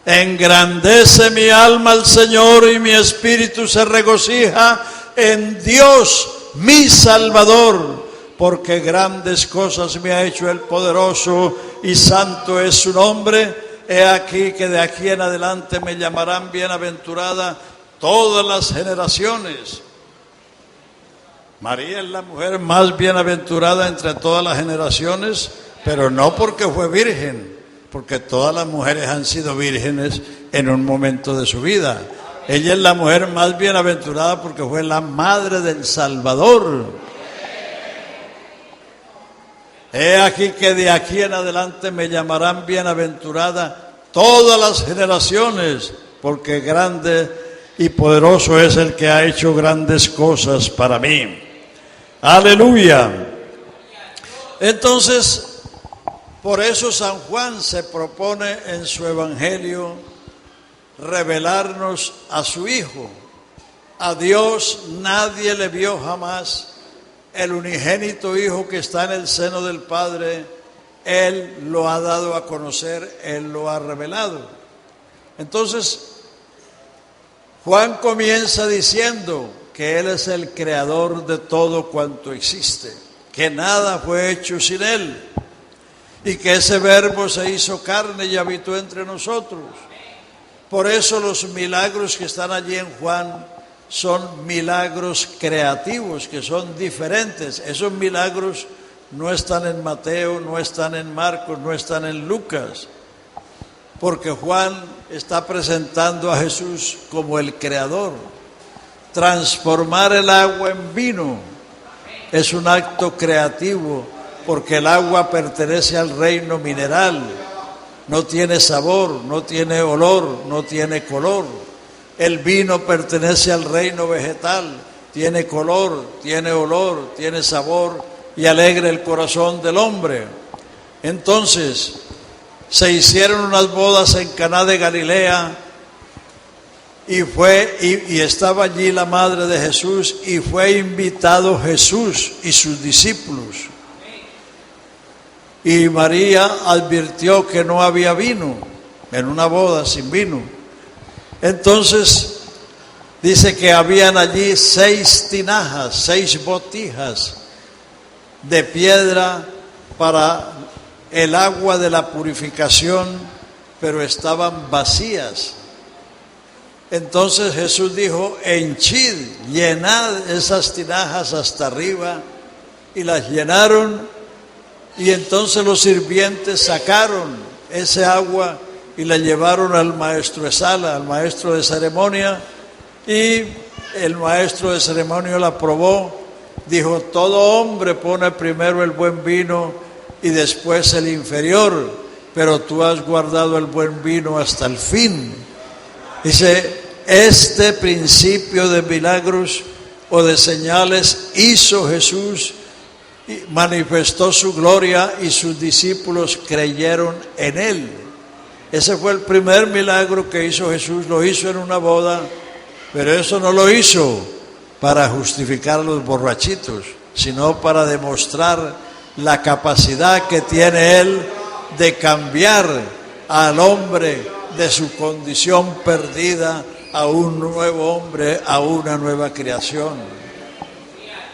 Engrandece mi alma al Señor y mi espíritu se regocija en Dios, mi Salvador, porque grandes cosas me ha hecho el poderoso y santo es su nombre. He aquí que de aquí en adelante me llamarán bienaventurada todas las generaciones. María es la mujer más bienaventurada entre todas las generaciones, pero no porque fue virgen, porque todas las mujeres han sido vírgenes en un momento de su vida. Ella es la mujer más bienaventurada porque fue la madre del Salvador. He aquí que de aquí en adelante me llamarán bienaventurada todas las generaciones, porque grande y poderoso es el que ha hecho grandes cosas para mí. Aleluya. Entonces, por eso San Juan se propone en su evangelio revelarnos a su Hijo. A Dios nadie le vio jamás. El unigénito Hijo que está en el seno del Padre, Él lo ha dado a conocer, Él lo ha revelado. Entonces, Juan comienza diciendo que Él es el creador de todo cuanto existe, que nada fue hecho sin Él, y que ese verbo se hizo carne y habitó entre nosotros. Por eso los milagros que están allí en Juan son milagros creativos, que son diferentes. Esos milagros no están en Mateo, no están en Marcos, no están en Lucas, porque Juan está presentando a Jesús como el creador. Transformar el agua en vino es un acto creativo, porque el agua pertenece al reino mineral, no tiene sabor, no tiene olor, no tiene color. El vino pertenece al reino vegetal, tiene color, tiene olor, tiene sabor y alegra el corazón del hombre. Entonces, se hicieron unas bodas en Caná de Galilea y estaba allí la madre de Jesús y fue invitado Jesús y sus discípulos. Y María advirtió que no había vino, en una boda sin vino. Entonces dice que habían allí 6 tinajas, 6 botijas de piedra para el agua de la purificación, pero estaban vacías. Entonces Jesús dijo: henchid, llenad esas tinajas hasta arriba, y las llenaron. Y entonces los sirvientes sacaron ese agua y la llevaron al maestro de sala, al maestro de ceremonia, y el maestro de ceremonia la probó. Dijo: todo hombre pone primero el buen vino y después el inferior, pero tú has guardado el buen vino hasta el fin. Dice: este principio de milagros o de señales hizo Jesús, y manifestó su gloria y sus discípulos creyeron en él. Ese fue el primer milagro que hizo Jesús. Lo hizo en una boda, pero eso no lo hizo para justificar a los borrachitos, sino para demostrar la capacidad que tiene Él de cambiar al hombre de su condición perdida a un nuevo hombre, a una nueva creación.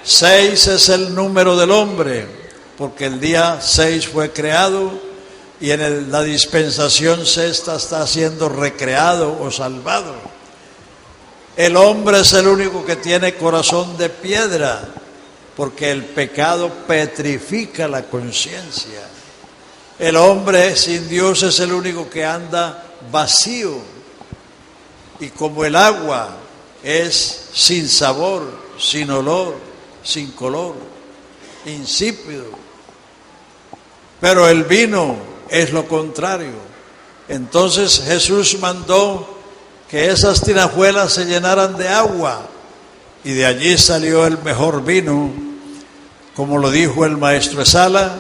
6 es el número del hombre, porque el día 6 fue creado y en la dispensación sexta está siendo recreado o salvado. El hombre es el único que tiene corazón de piedra, porque el pecado petrifica la conciencia. El hombre sin Dios es el único que anda vacío. Y como el agua es sin sabor, sin olor, sin color, insípido. Pero el vino es lo contrario. Entonces Jesús mandó que esas tinajuelas se llenaran de agua, y de allí salió el mejor vino, como lo dijo el maestro de sala.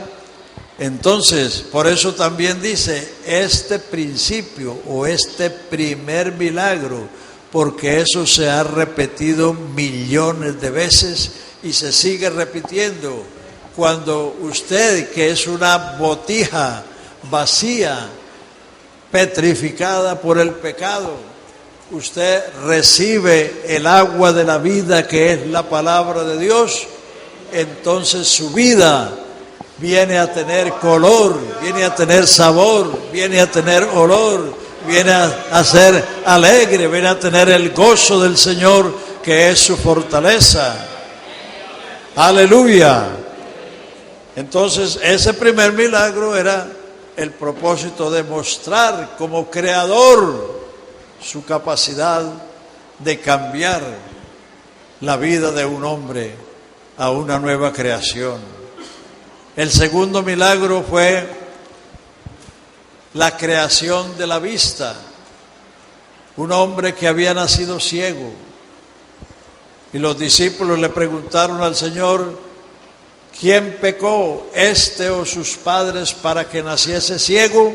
Entonces, por eso también dice este principio o este primer milagro, porque eso se ha repetido millones de veces y se sigue repitiendo. Cuando usted, que es una botija vacía, petrificada por el pecado, usted recibe el agua de la vida que es la palabra de Dios, entonces su vida viene a tener color, viene a tener sabor, viene a tener olor, viene a ser alegre, viene a tener el gozo del Señor que es su fortaleza. Aleluya. Entonces ese primer milagro era el propósito de mostrar como creador su capacidad de cambiar la vida de un hombre a una nueva creación. El segundo milagro fue la creación de la vista. Un hombre que había nacido ciego. Y los discípulos le preguntaron al Señor, ¿quién pecó, este o sus padres, para que naciese ciego?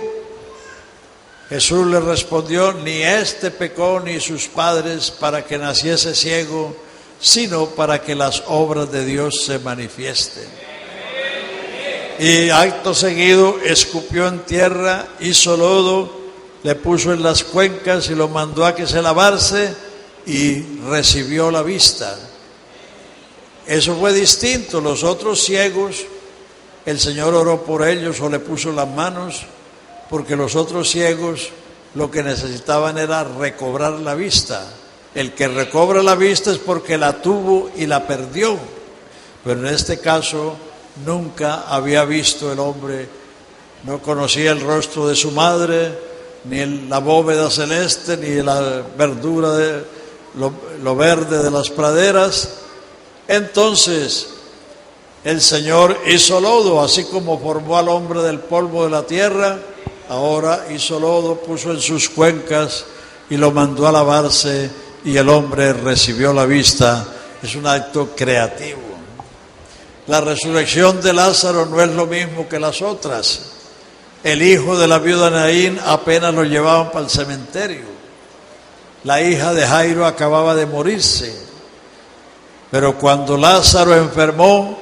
Jesús le respondió, ni este pecó ni sus padres para que naciese ciego, sino para que las obras de Dios se manifiesten. Y acto seguido escupió en tierra, hizo lodo, le puso en las cuencas y lo mandó a que se lavase y recibió la vista. Eso fue distinto. Los otros ciegos, el Señor oró por ellos o le puso las manos, porque los otros ciegos lo que necesitaban era recobrar la vista. El que recobra la vista es porque la tuvo y la perdió. Pero en este caso nunca había visto el hombre, no conocía el rostro de su madre, ni la bóveda celeste, ni la verdura de lo verde de las praderas. Entonces el Señor hizo lodo, así como formó al hombre del polvo de la tierra. Ahora hizo lodo, puso en sus cuencas y lo mandó a lavarse, y el hombre recibió la vista. Es un acto creativo. La resurrección de Lázaro no es lo mismo que las otras. El hijo de la viuda Naín apenas lo llevaban para el cementerio. La hija de Jairo acababa de morirse. Pero cuando Lázaro enfermó,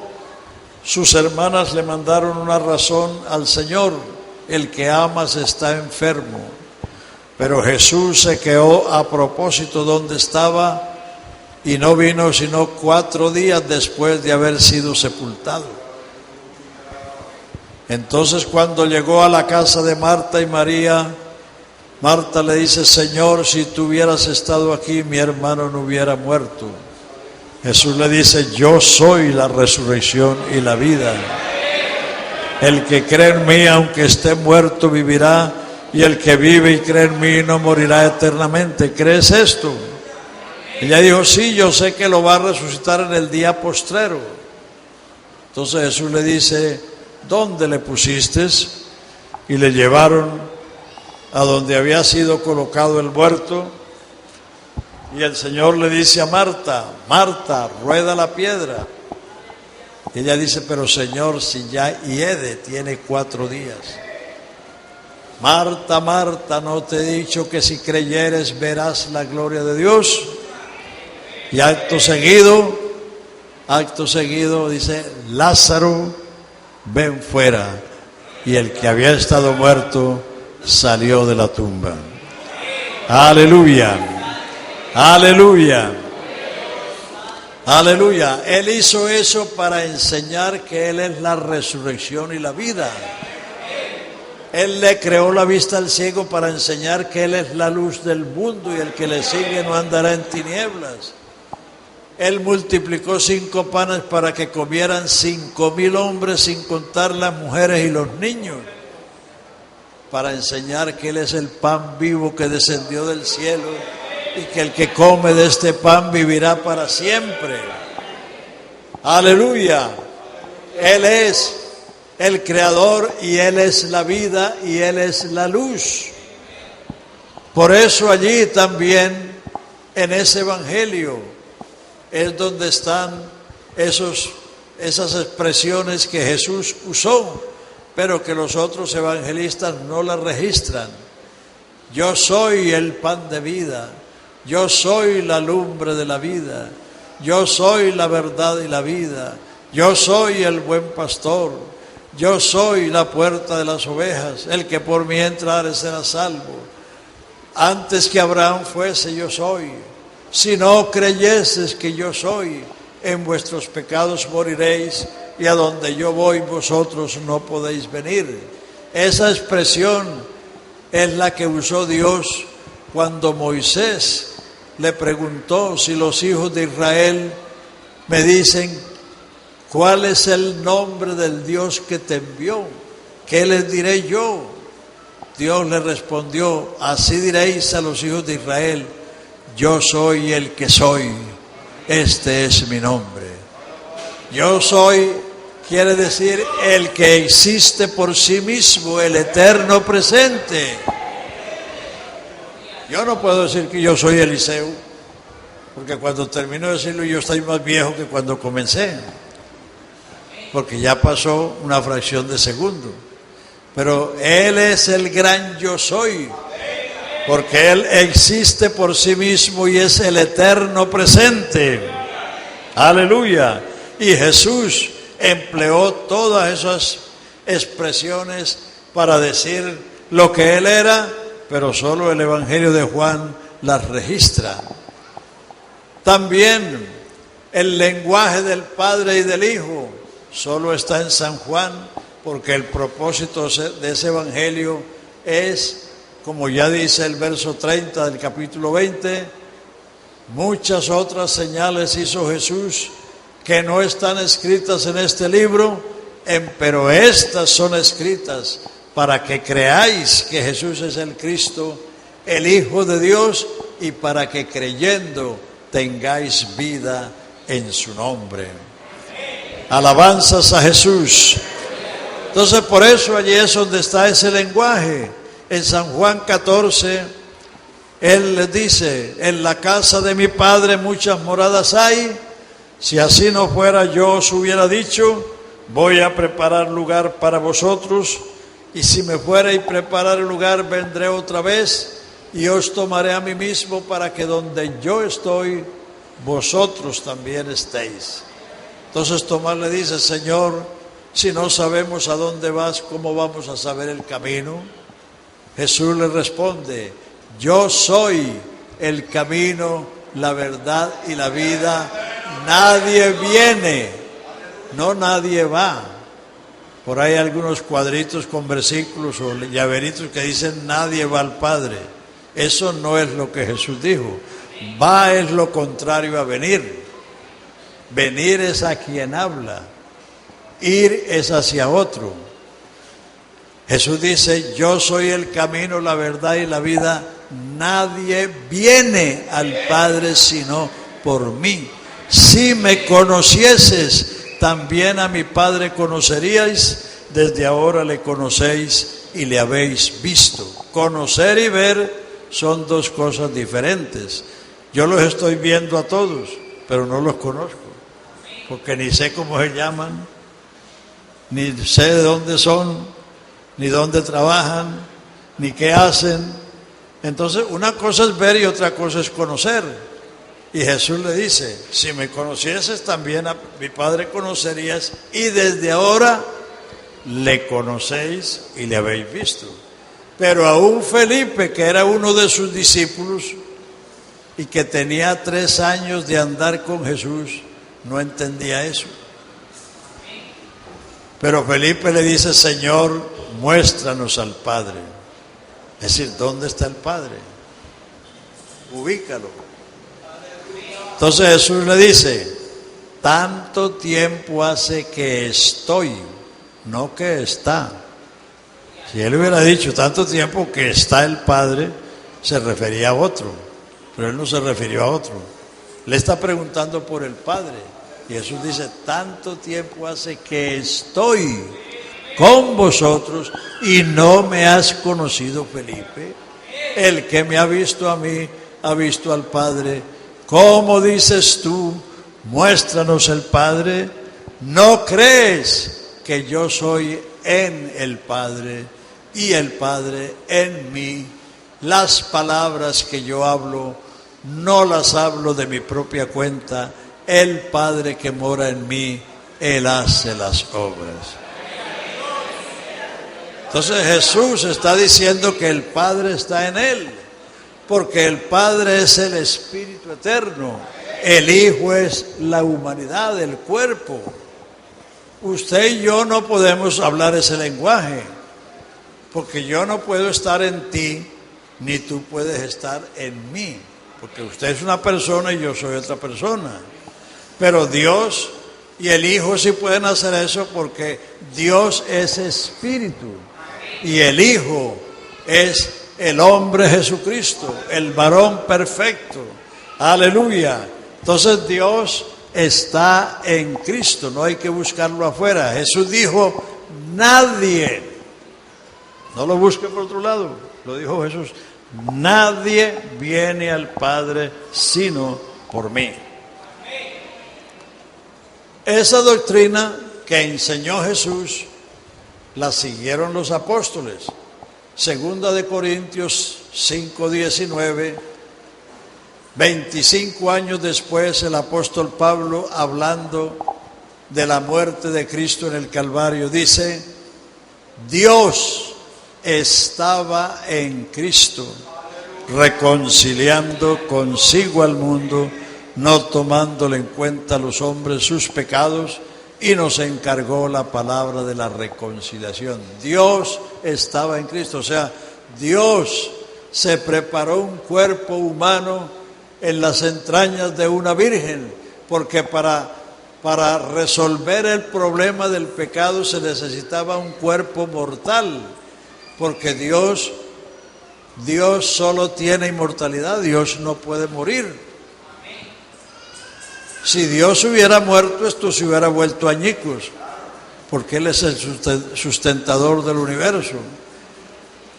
sus hermanas le mandaron una razón al Señor: el que amas está enfermo. Pero Jesús se quedó a propósito donde estaba y no vino sino 4 días después de haber sido sepultado. Entonces, cuando llegó a la casa de Marta y María, Marta le dice: Señor, si tú hubieras estado aquí, mi hermano no hubiera muerto. Jesús le dice: yo soy la resurrección y la vida. El que cree en mí, aunque esté muerto, vivirá, y el que vive y cree en mí no morirá eternamente. ¿Crees esto? Ella dijo: sí, yo sé que lo va a resucitar en el día postrero. Entonces Jesús le dice: ¿dónde le pusiste? Y le llevaron a donde había sido colocado el muerto. Y el Señor le dice a Marta: Marta, rueda la piedra. Y ella dice: pero Señor, si ya hiede, tiene 4 días. Marta, Marta, ¿no te he dicho que si creyeres verás la gloria de Dios? Y acto seguido dice: Lázaro, ven fuera. Y el que había estado muerto salió de la tumba. Aleluya, aleluya, aleluya. Él hizo eso para enseñar que Él es la resurrección y la vida. Él le creó la vista al ciego para enseñar que Él es la luz del mundo, y el que le sigue no andará en tinieblas. Él multiplicó 5 panes para que comieran 5,000 hombres, sin contar las mujeres y los niños, para enseñar que Él es el pan vivo que descendió del cielo, y que el que come de este pan vivirá para siempre. Aleluya. Él es el creador, y Él es la vida, y Él es la luz. Por eso allí también, en ese evangelio, es donde están esas expresiones que Jesús usó, pero que los otros evangelistas no las registran. Yo soy el pan de vida, yo soy la lumbre de la vida, yo soy la verdad y la vida, yo soy el buen pastor. Yo soy la puerta de las ovejas, el que por mí entrare será salvo. Antes que Abraham fuese, yo soy. Si no creyeses que yo soy, en vuestros pecados moriréis, y a donde yo voy vosotros no podéis venir. Esa expresión es la que usó Dios cuando Moisés le preguntó: si los hijos de Israel me dicen, ¿cuál es el nombre del Dios que te envió? ¿Qué les diré yo? Dios le respondió: así diréis a los hijos de Israel, yo soy el que soy, este es mi nombre. Yo soy quiere decir el que existe por sí mismo, el eterno presente. Yo no puedo decir que yo soy Eliseo, porque cuando termino de decirlo yo estoy más viejo que cuando comencé, porque ya pasó una fracción de segundo. Pero Él es el gran yo soy, porque Él existe por sí mismo y es el eterno presente. Aleluya. Y Jesús empleó todas esas expresiones para decir lo que Él era, pero solo el Evangelio de Juan las registra. También el lenguaje del Padre y del Hijo solo está en San Juan, porque el propósito de ese Evangelio es, como ya dice el verso 30 del capítulo 20, muchas otras señales hizo Jesús que no están escritas en este libro, pero estas son escritas para que creáis que Jesús es el Cristo, el Hijo de Dios, y para que creyendo tengáis vida en su nombre. Alabanzas a Jesús. Entonces por eso allí es donde está ese lenguaje. En San Juan 14, Él les dice: en la casa de mi Padre muchas moradas hay. Si así no fuera, yo os hubiera dicho, voy a preparar lugar para vosotros, y si me fuera y preparar el lugar, vendré otra vez y os tomaré a mí mismo, para que donde yo estoy, vosotros también estéis. Entonces Tomás le dice: Señor, si no sabemos a dónde vas, ¿cómo vamos a saber el camino? Jesús le responde: yo soy el camino, la verdad y la vida. Nadie viene, no nadie va. Por ahí hay algunos cuadritos con versículos o llaveritos que dicen nadie va al Padre. Eso no es lo que Jesús dijo. Va es lo contrario a venir. Venir es a quien habla. Ir es hacia otro. Jesús dice: yo soy el camino, la verdad y la vida. Nadie viene al Padre sino por mí. Si me conocieses, también a mi Padre conoceríais. Desde ahora le conocéis y le habéis visto. Conocer y ver son dos cosas diferentes. Yo los estoy viendo a todos, pero no los conozco, porque ni sé cómo se llaman, ni sé de dónde son, ni dónde trabajan, ni qué hacen. Entonces, una cosa es ver y otra cosa es conocer. Y Jesús le dice: si me conocieses, también a mi Padre conocerías, y desde ahora le conocéis y le habéis visto. Pero aún Felipe, que era uno de sus discípulos y que tenía 3 años de andar con Jesús, no entendía eso. Pero Felipe le dice: Señor, muéstranos al Padre. Es decir, ¿dónde está el Padre? Ubícalo. Entonces Jesús le dice: tanto tiempo hace que estoy, no que está. Si él hubiera dicho tanto tiempo que está el Padre, se refería a otro, pero él no se refirió a otro. Le está preguntando por el Padre. Y Jesús dice: tanto tiempo hace que estoy con vosotros y no me has conocido, Felipe. El que me ha visto a mí, ha visto al Padre. ¿Cómo dices tú, muéstranos el Padre? ¿No crees que yo soy en el Padre y el Padre en mí? Las palabras que yo hablo, no las hablo de mi propia cuenta. El Padre que mora en mí, Él hace las obras. Entonces Jesús está diciendo que el Padre está en él, porque el Padre es el Espíritu eterno, el Hijo es la humanidad, el cuerpo. Usted y yo no podemos hablar ese lenguaje, porque yo no puedo estar en ti, ni tú puedes estar en mí, porque usted es una persona y yo soy otra persona. Pero Dios y el Hijo sí pueden hacer eso, porque Dios es Espíritu y el Hijo es el hombre Jesucristo, el varón perfecto. Aleluya. Entonces Dios está en Cristo, no hay que buscarlo afuera. Jesús dijo, nadie, no lo busque por otro lado, lo dijo Jesús, nadie viene al Padre sino por mí. Esa doctrina que enseñó Jesús la siguieron los apóstoles. Segunda de Corintios 5:19, 25 años después, el apóstol Pablo, hablando de la muerte de Cristo en el Calvario, dice, Dios estaba en Cristo, reconciliando consigo al mundo, no tomándole en cuenta a los hombres sus pecados, y nos encargó la palabra de la reconciliación. Dios estaba en Cristo, o sea, Dios se preparó un cuerpo humano en las entrañas de una virgen, porque para resolver el problema del pecado se necesitaba un cuerpo mortal, porque Dios solo tiene inmortalidad, Dios no puede morir. Si Dios hubiera muerto, esto se hubiera vuelto añicos, porque Él es el sustentador del universo.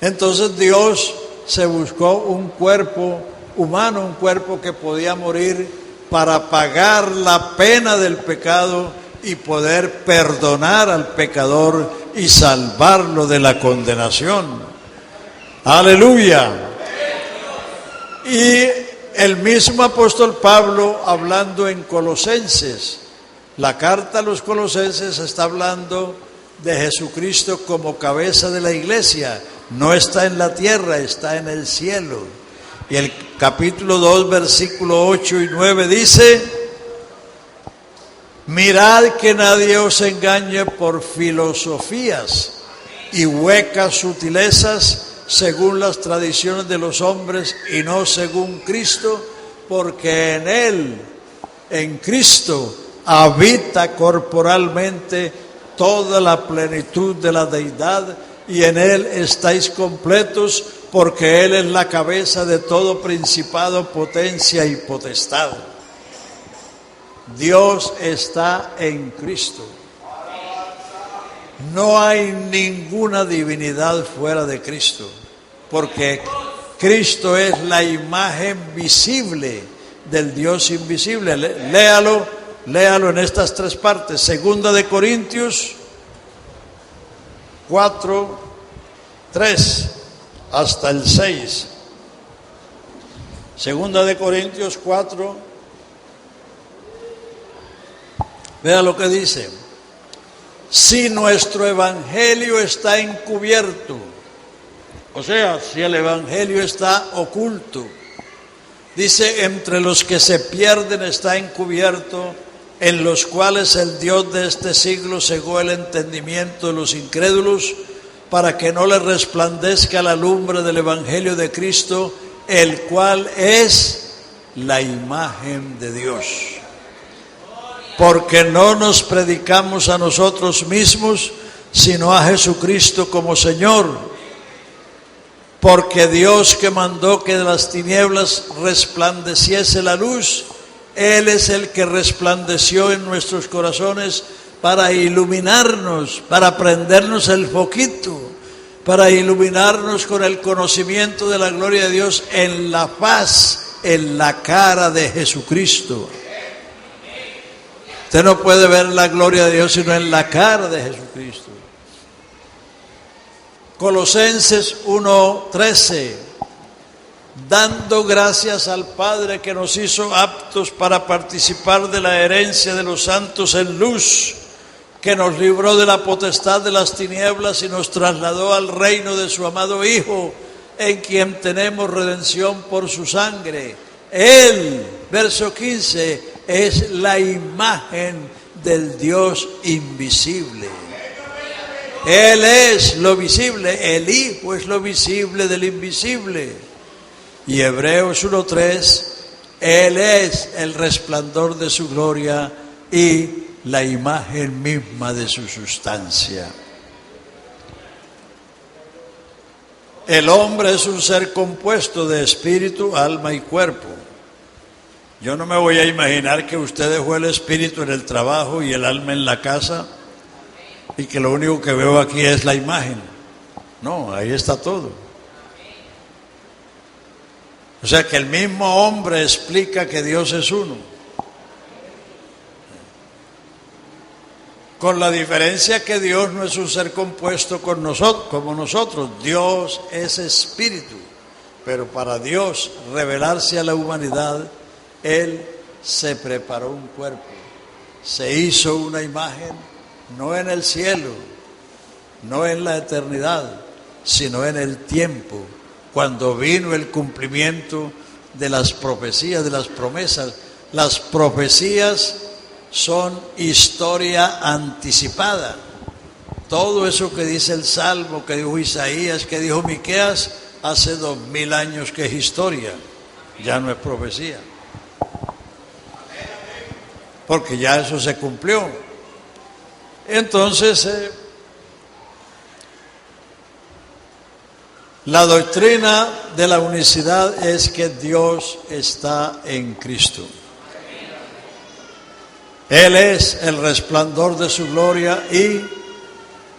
Entonces Dios se buscó un cuerpo humano, un cuerpo que podía morir para pagar la pena del pecado y poder perdonar al pecador y salvarlo de la condenación. Aleluya. Y el mismo apóstol Pablo, hablando en Colosenses, la carta a los Colosenses está hablando de Jesucristo como cabeza de la iglesia. No está en la tierra, está en el cielo. Y el capítulo 2, versículo 8 y 9 dice, mirad que nadie os engañe por filosofías y huecas sutilezas, según las tradiciones de los hombres y no según Cristo, porque en Él, en Cristo, habita corporalmente toda la plenitud de la deidad, y en Él estáis completos, porque Él es la cabeza de todo principado, potencia y potestad. Dios está en Cristo. No hay ninguna divinidad fuera de Cristo, porque Cristo es la imagen visible del Dios invisible. Léalo en estas tres partes. Segunda de Corintios 4, 3 hasta el 6. Segunda de Corintios 4, vea lo que dice. Si nuestro evangelio está encubierto, o sea, si el evangelio está oculto, dice, entre los que se pierden está encubierto, en los cuales el Dios de este siglo cegó el entendimiento de los incrédulos, para que no les resplandezca la lumbre del evangelio de Cristo, el cual es la imagen de Dios. Porque no nos predicamos a nosotros mismos, sino a Jesucristo como Señor. Porque Dios, que mandó que de las tinieblas resplandeciese la luz, Él es el que resplandeció en nuestros corazones para iluminarnos, para prendernos el foquito, para iluminarnos con el conocimiento de la gloria de Dios en la faz, en la cara de Jesucristo. Usted no puede ver la gloria de Dios sino en la cara de Jesucristo. Colosenses 1:13, dando gracias al Padre que nos hizo aptos para participar de la herencia de los santos en luz, que nos libró de la potestad de las tinieblas y nos trasladó al reino de su amado Hijo, en quien tenemos redención por su sangre. Él, verso 15, es la imagen del Dios invisible. Él es lo visible, el Hijo es lo visible del invisible. Y Hebreos 1:3, Él es el resplandor de su gloria y la imagen misma de su sustancia. El hombre es un ser compuesto de espíritu, alma y cuerpo. Yo no me voy a imaginar que usted dejó el espíritu en el trabajo y el alma en la casa y que lo único que veo aquí es la imagen. No, ahí está todo. O sea que el mismo hombre explica que Dios es uno. Con la diferencia que Dios no es un ser compuesto con nosotros, como nosotros. Dios es espíritu. Pero para Dios revelarse a la humanidad, Él se preparó un cuerpo. Se hizo una imagen, no en el cielo, no en la eternidad, sino en el tiempo, cuando vino el cumplimiento de las profecías, de las promesas. Las profecías son historia anticipada. Todo eso que dice el Salmo, que dijo Isaías, que dijo Miqueas, hace 2000 años que es historia, ya no es profecía. Porque ya eso se cumplió. Entonces, la doctrina de la unicidad es que Dios está en Cristo. Él es el resplandor de su gloria y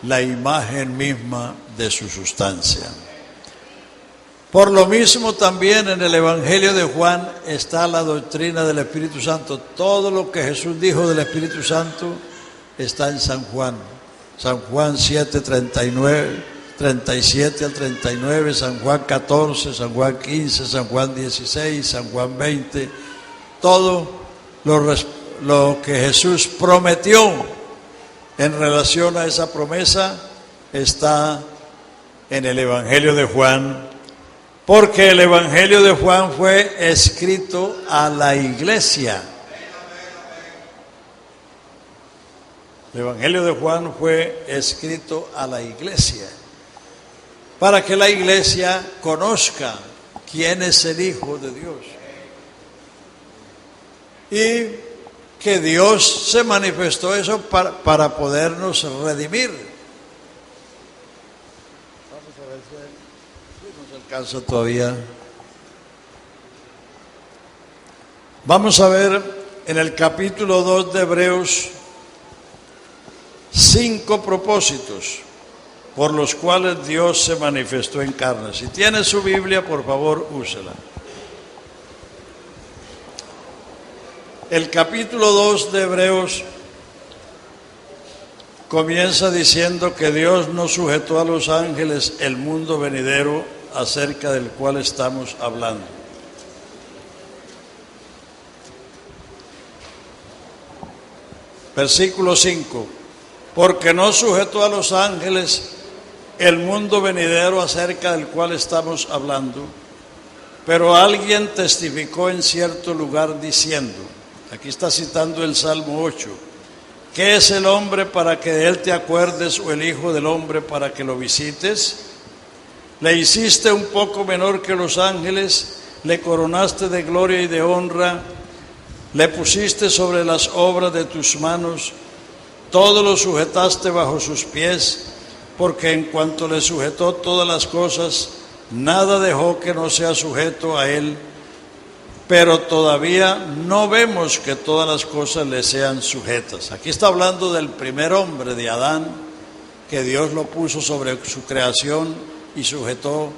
la imagen misma de su sustancia. Por lo mismo también en el Evangelio de Juan está la doctrina del Espíritu Santo. Todo lo que Jesús dijo del Espíritu Santo está en San Juan. San Juan 7, 37 al 39, San Juan 14, San Juan 15, San Juan 16, San Juan 20. Todo lo que Jesús prometió en relación a esa promesa está en el Evangelio de Juan, porque el Evangelio de Juan fue escrito a la iglesia. El Evangelio de Juan fue escrito a la iglesia, para que la iglesia conozca quién es el Hijo de Dios. Y que Dios se manifestó eso para podernos redimir. Vamos a ver si nos alcanza todavía. Vamos a ver en el capítulo 2 de Hebreos 5 propósitos por los cuales Dios se manifestó en carne. Si tiene su Biblia, por favor, úsela. El capítulo 2 de Hebreos comienza diciendo que Dios no sujetó a los ángeles el mundo venidero acerca del cual estamos hablando. Versículo 5. Porque no sujetó a los ángeles el mundo venidero acerca del cual estamos hablando, pero alguien testificó en cierto lugar diciendo, aquí está citando el Salmo 8, ¿qué es el hombre para que de él te acuerdes o el hijo del hombre para que lo visites? Le hiciste un poco menor que los ángeles, le coronaste de gloria y de honra, le pusiste sobre las obras de tus manos, todo lo sujetaste bajo sus pies, porque en cuanto le sujetó todas las cosas, nada dejó que no sea sujeto a él. Pero todavía no vemos que todas las cosas le sean sujetas. Aquí está hablando del primer hombre, de Adán, que Dios lo puso sobre su creación y sujetó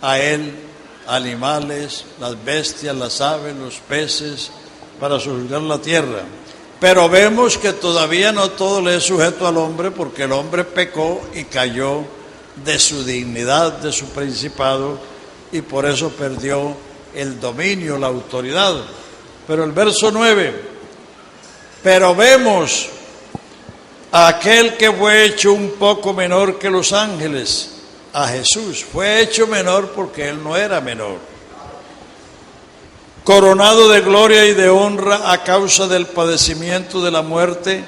a él animales, las bestias, las aves, los peces, para sujuzgar la tierra. Pero vemos que todavía no todo le es sujeto al hombre, porque el hombre pecó y cayó de su dignidad, de su principado, y por eso perdió el dominio, la autoridad. Pero el verso 9, pero vemos a aquel que fue hecho un poco menor que los ángeles, a Jesús. Fue hecho menor porque Él no era menor. Coronado de gloria y de honra a causa del padecimiento de la muerte,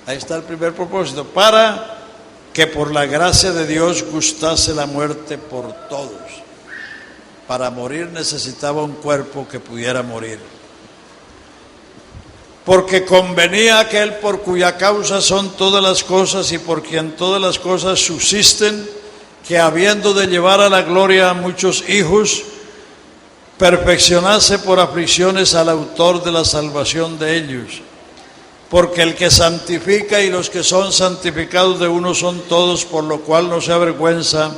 ahí está el primer propósito, para que por la gracia de Dios gustase la muerte por todos. Para morir necesitaba un cuerpo que pudiera morir. Porque convenía aquel por cuya causa son todas las cosas y por quien todas las cosas subsisten, que habiendo de llevar a la gloria a muchos hijos, perfeccionase por aflicciones al autor de la salvación de ellos. Porque el que santifica y los que son santificados de uno son todos, por lo cual no se avergüenza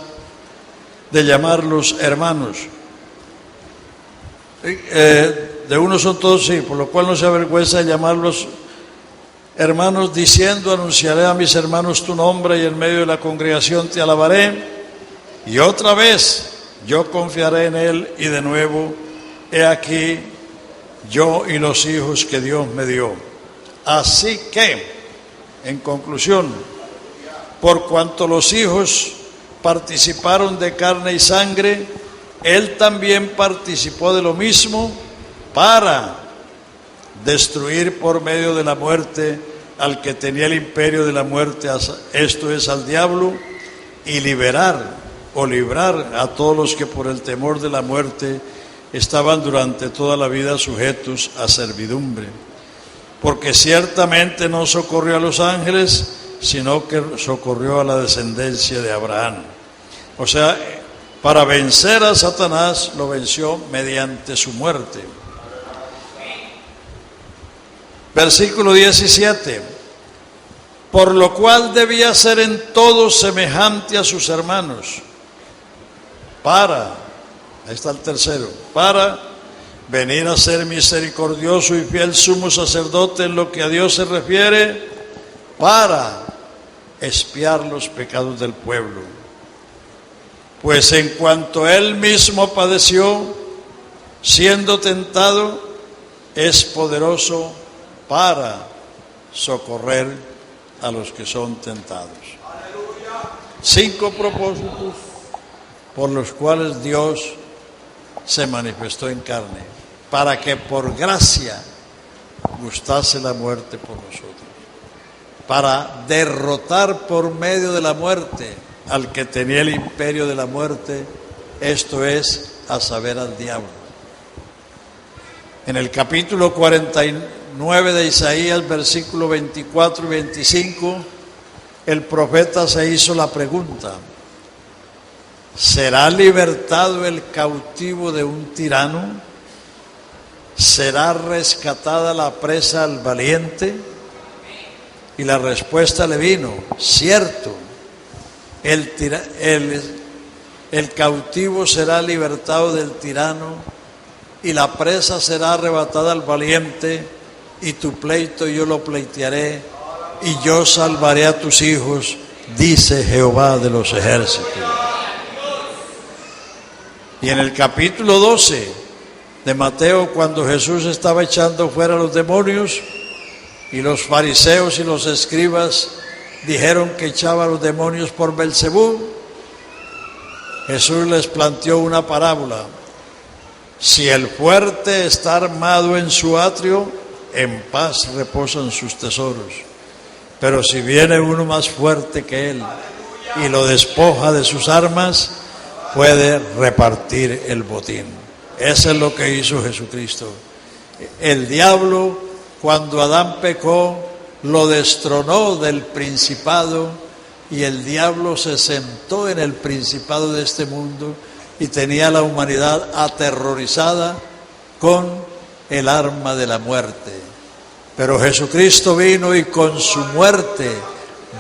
de llamarlos hermanos. De uno son todos, sí, por lo cual no se avergüenza de llamarlos hermanos, diciendo: anunciaré a mis hermanos tu nombre y en medio de la congregación te alabaré. Y otra vez yo confiaré en él, y de nuevo, he aquí yo y los hijos que Dios me dio. Así que, en conclusión, por cuanto los hijos participaron de carne y sangre, Él también participó de lo mismo para destruir por medio de la muerte al que tenía el imperio de la muerte, esto es, al diablo, y librar a todos los que por el temor de la muerte estaban durante toda la vida sujetos a servidumbre. Porque ciertamente no socorrió a los ángeles, sino que socorrió a la descendencia de Abraham. O sea, para vencer a Satanás, lo venció mediante su muerte. Versículo 17. Por lo cual debía ser en todo semejante a sus hermanos. Ahí está el tercero, para venir a ser misericordioso y fiel sumo sacerdote en lo que a Dios se refiere, para expiar los pecados del pueblo. Pues en cuanto Él mismo padeció, siendo tentado, es poderoso para socorrer a los que son tentados. 5 propósitos por los cuales Dios se manifestó en carne, para que por gracia gustase la muerte por nosotros, para derrotar por medio de la muerte al que tenía el imperio de la muerte, esto es, a saber, al diablo. En el capítulo 49 de Isaías, versículos 24 y 25, el profeta se hizo la pregunta: ¿será libertado el cautivo de un tirano? ¿Será rescatada la presa al valiente? Y la respuesta le vino: cierto, el cautivo será libertado del tirano y la presa será arrebatada al valiente, y tu pleito yo lo pleitearé y yo salvaré a tus hijos, dice Jehová de los ejércitos. Y en el capítulo 12 de Mateo, cuando Jesús estaba echando fuera a los demonios y los fariseos y los escribas dijeron que echaba a los demonios por Belcebú, Jesús les planteó una parábola: si el fuerte está armado en su atrio, en paz reposan sus tesoros, pero si viene uno más fuerte que él y lo despoja de sus armas, puede repartir el botín. Eso es lo que hizo Jesucristo. El diablo, cuando Adán pecó, lo destronó del principado, y el diablo se sentó en el principado de este mundo y tenía a la humanidad aterrorizada con el arma de la muerte. Pero Jesucristo vino y con su muerte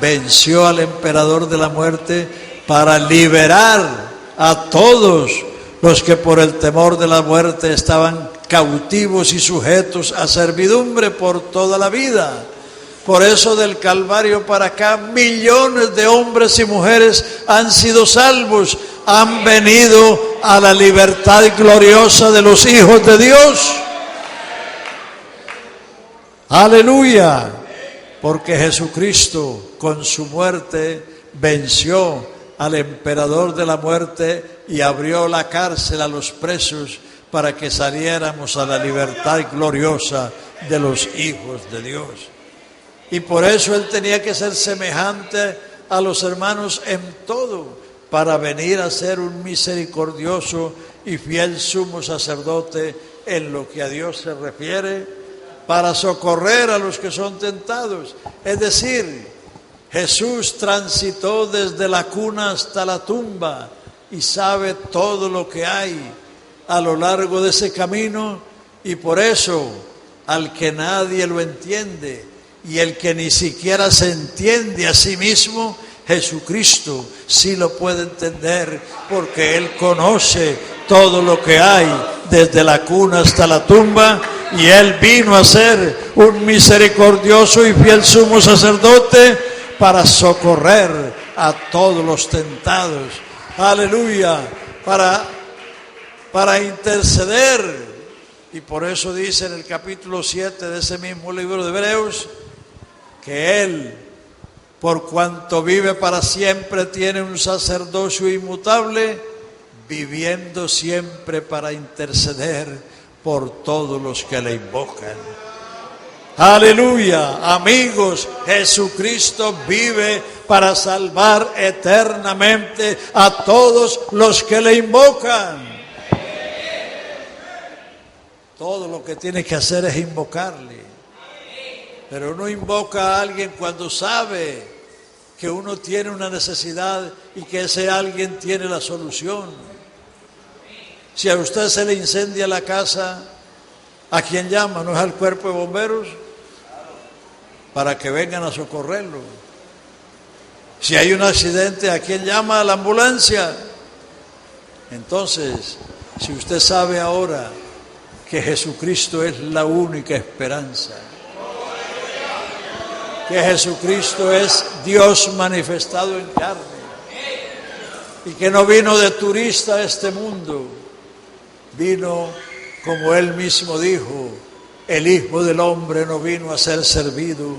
venció al emperador de la muerte para liberar a todos los que por el temor de la muerte estaban cautivos y sujetos a servidumbre por toda la vida. Por eso del Calvario para acá, millones de hombres y mujeres han sido salvos, han venido a la libertad gloriosa de los hijos de Dios. Aleluya. porque Jesucristo con su muerte venció al emperador de la muerte y abrió la cárcel a los presos para que saliéramos a la libertad gloriosa de los hijos de Dios. Y por eso Él tenía que ser semejante a los hermanos en todo, para venir a ser un misericordioso y fiel sumo sacerdote en lo que a Dios se refiere, para socorrer a los que son tentados. Es decir, Jesús transitó desde la cuna hasta la tumba y sabe todo lo que hay a lo largo de ese camino, y por eso al que nadie lo entiende y el que ni siquiera se entiende a sí mismo, Jesucristo sí lo puede entender, porque Él conoce todo lo que hay desde la cuna hasta la tumba, y Él vino a ser un misericordioso y fiel sumo sacerdote para socorrer a todos los tentados. Aleluya, para interceder. Y por eso dice en el capítulo 7 de ese mismo libro de Hebreos, que Él, por cuanto vive para siempre, tiene un sacerdocio inmutable, viviendo siempre para interceder por todos los que le invocan. Aleluya, amigos, Jesucristo vive para salvar eternamente a todos los que le invocan. Todo lo que tiene que hacer es invocarle. Pero uno invoca a alguien cuando sabe que uno tiene una necesidad y que ese alguien tiene la solución. Si a usted se le incendia la casa, ¿a quién llama? ¿No es al cuerpo de bomberos? Para que vengan a socorrerlo. Si hay un accidente, ¿a quién llama? A la ambulancia. Entonces, si usted sabe ahora que Jesucristo es la única esperanza, que Jesucristo es Dios manifestado en carne, y que no vino de turista a este mundo, vino, como Él mismo dijo, el Hijo del Hombre no vino a ser servido,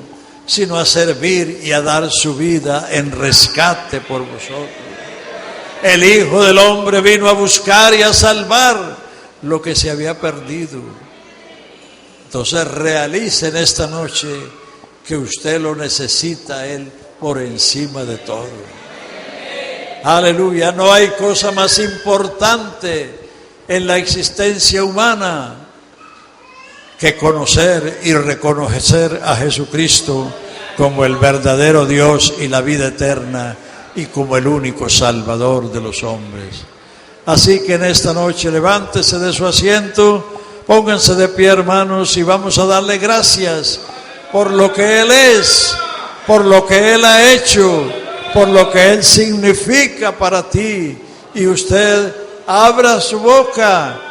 sino a servir y a dar su vida en rescate por vosotros. El Hijo del Hombre vino a buscar y a salvar lo que se había perdido. Entonces realicen esta noche que usted lo necesita a Él por encima de todo. Aleluya, no hay cosa más importante en la existencia humana que conocer y reconocer a Jesucristo como el verdadero Dios y la vida eterna, y como el único Salvador de los hombres. Así que en esta noche levántese de su asiento, pónganse de pie, hermanos, y vamos a darle gracias por lo que Él es, por lo que Él ha hecho, por lo que Él significa para ti. Y usted abra su boca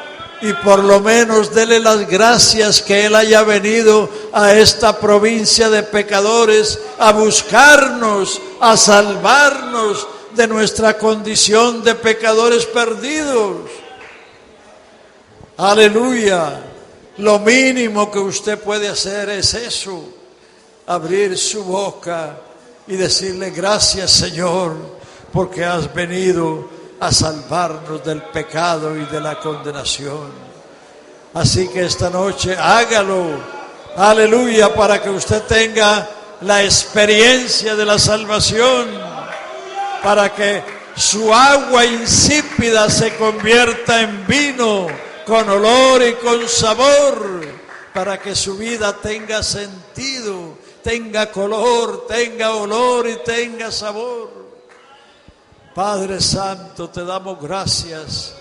y por lo menos dele las gracias que Él haya venido a esta provincia de pecadores a buscarnos, a salvarnos de nuestra condición de pecadores perdidos. Aleluya. Lo mínimo que usted puede hacer es eso, abrir su boca y decirle: gracias, Señor, porque has venido a salvarnos del pecado y de la condenación. Así que esta noche hágalo, aleluya, para que usted tenga la experiencia de la salvación, para que su agua insípida se convierta en vino con olor y con sabor, para que su vida tenga sentido, tenga color, tenga olor y tenga sabor. Padre Santo, te damos gracias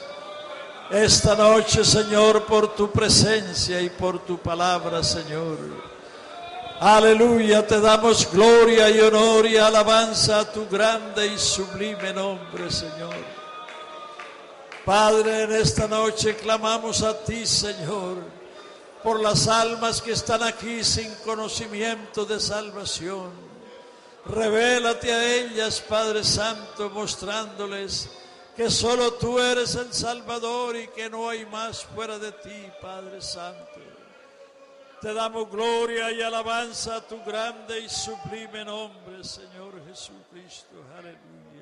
esta noche, Señor, por tu presencia y por tu palabra, Señor. Aleluya, te damos gloria y honor y alabanza a tu grande y sublime nombre, Señor. Padre, en esta noche clamamos a ti, Señor, por las almas que están aquí sin conocimiento de salvación. Revélate a ellas, Padre Santo, mostrándoles que solo tú eres el Salvador y que no hay más fuera de ti, Padre Santo. Te damos gloria y alabanza a tu grande y sublime nombre, Señor Jesucristo. Aleluya.